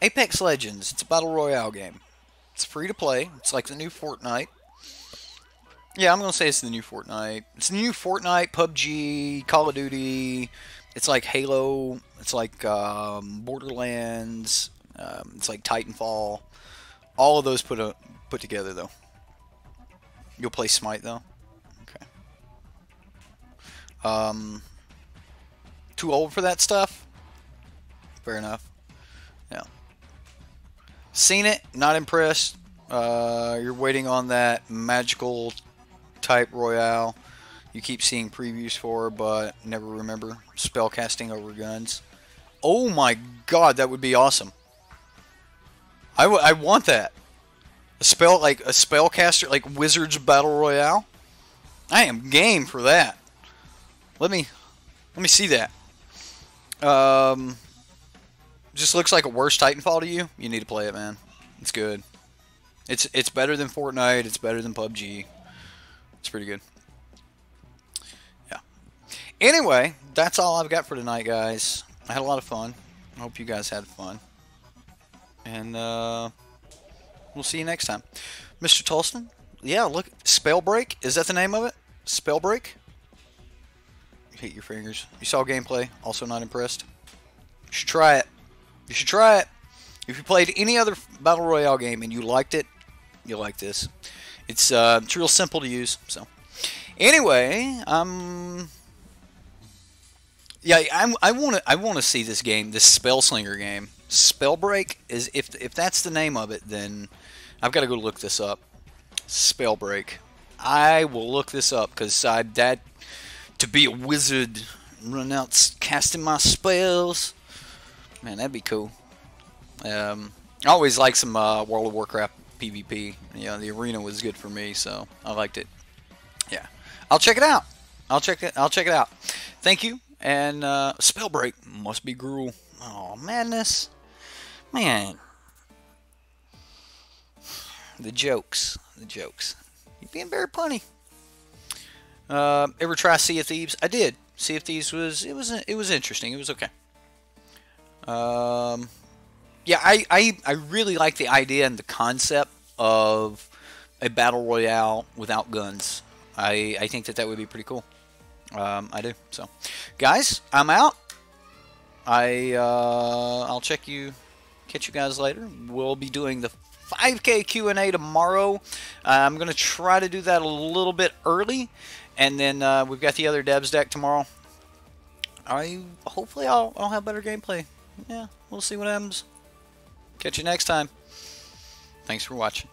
Apex Legends. It's a battle royale game. It's free to play. It's like the new Fortnite. Yeah, I'm going to say it's the new Fortnite. It's the new Fortnite, PUBG, Call of Duty. It's like Halo. It's like Borderlands. It's like Titanfall. All of those put together, though. You'll play Smite, though? Okay. Too old for that stuff? Fair enough. Yeah. Seen it. Not impressed. You're waiting on that magical type royale you keep seeing previews for, but never remember. Spell casting over guns. Oh my god, that would be awesome. I want that. A spellcaster, like Wizards Battle Royale. I am game for that. Let me see that. Just looks like a worse Titanfall to you. You need to play it, man. It's good. It's better than Fortnite. It's better than PUBG. It's pretty good. Yeah. Anyway, that's all I've got for tonight, guys. I had a lot of fun. I hope you guys had fun. And we'll see you next time. Mr. Tolston? Yeah, look. Spellbreak? Is that the name of it? Spellbreak? You hit your fingers. You saw gameplay. Also not impressed. You should try it. You should try it. If you played any other Battle Royale game and you liked it, you'll like this. It's real simple to use. So, anyway, yeah, I want to see this game, this Spellslinger game. Spellbreak is if that's the name of it, then I've got to go look this up. Spellbreak. I will look this up because to be a wizard, run out casting my spells. Man, that'd be cool. I always like some World of Warcraft PvP. Yeah, the arena was good for me, so I liked it. Yeah, I'll check it out. I'll check it out. Thank you. And Spellbreak must be gruel. Oh, madness, man. The jokes. You're being very punny. Ever try Sea of Thieves? I did. Sea of Thieves was interesting. It was okay. Yeah, I really like the idea and the concept of a battle royale without guns. I think that would be pretty cool. I do. So, guys, I'm out. I'll catch you guys later. We'll be doing the 5K Q&A tomorrow. I'm gonna try to do that a little bit early, and then we've got the other devs deck tomorrow. Hopefully I'll have better gameplay. Yeah, we'll see what happens. Catch you next time. Thanks for watching.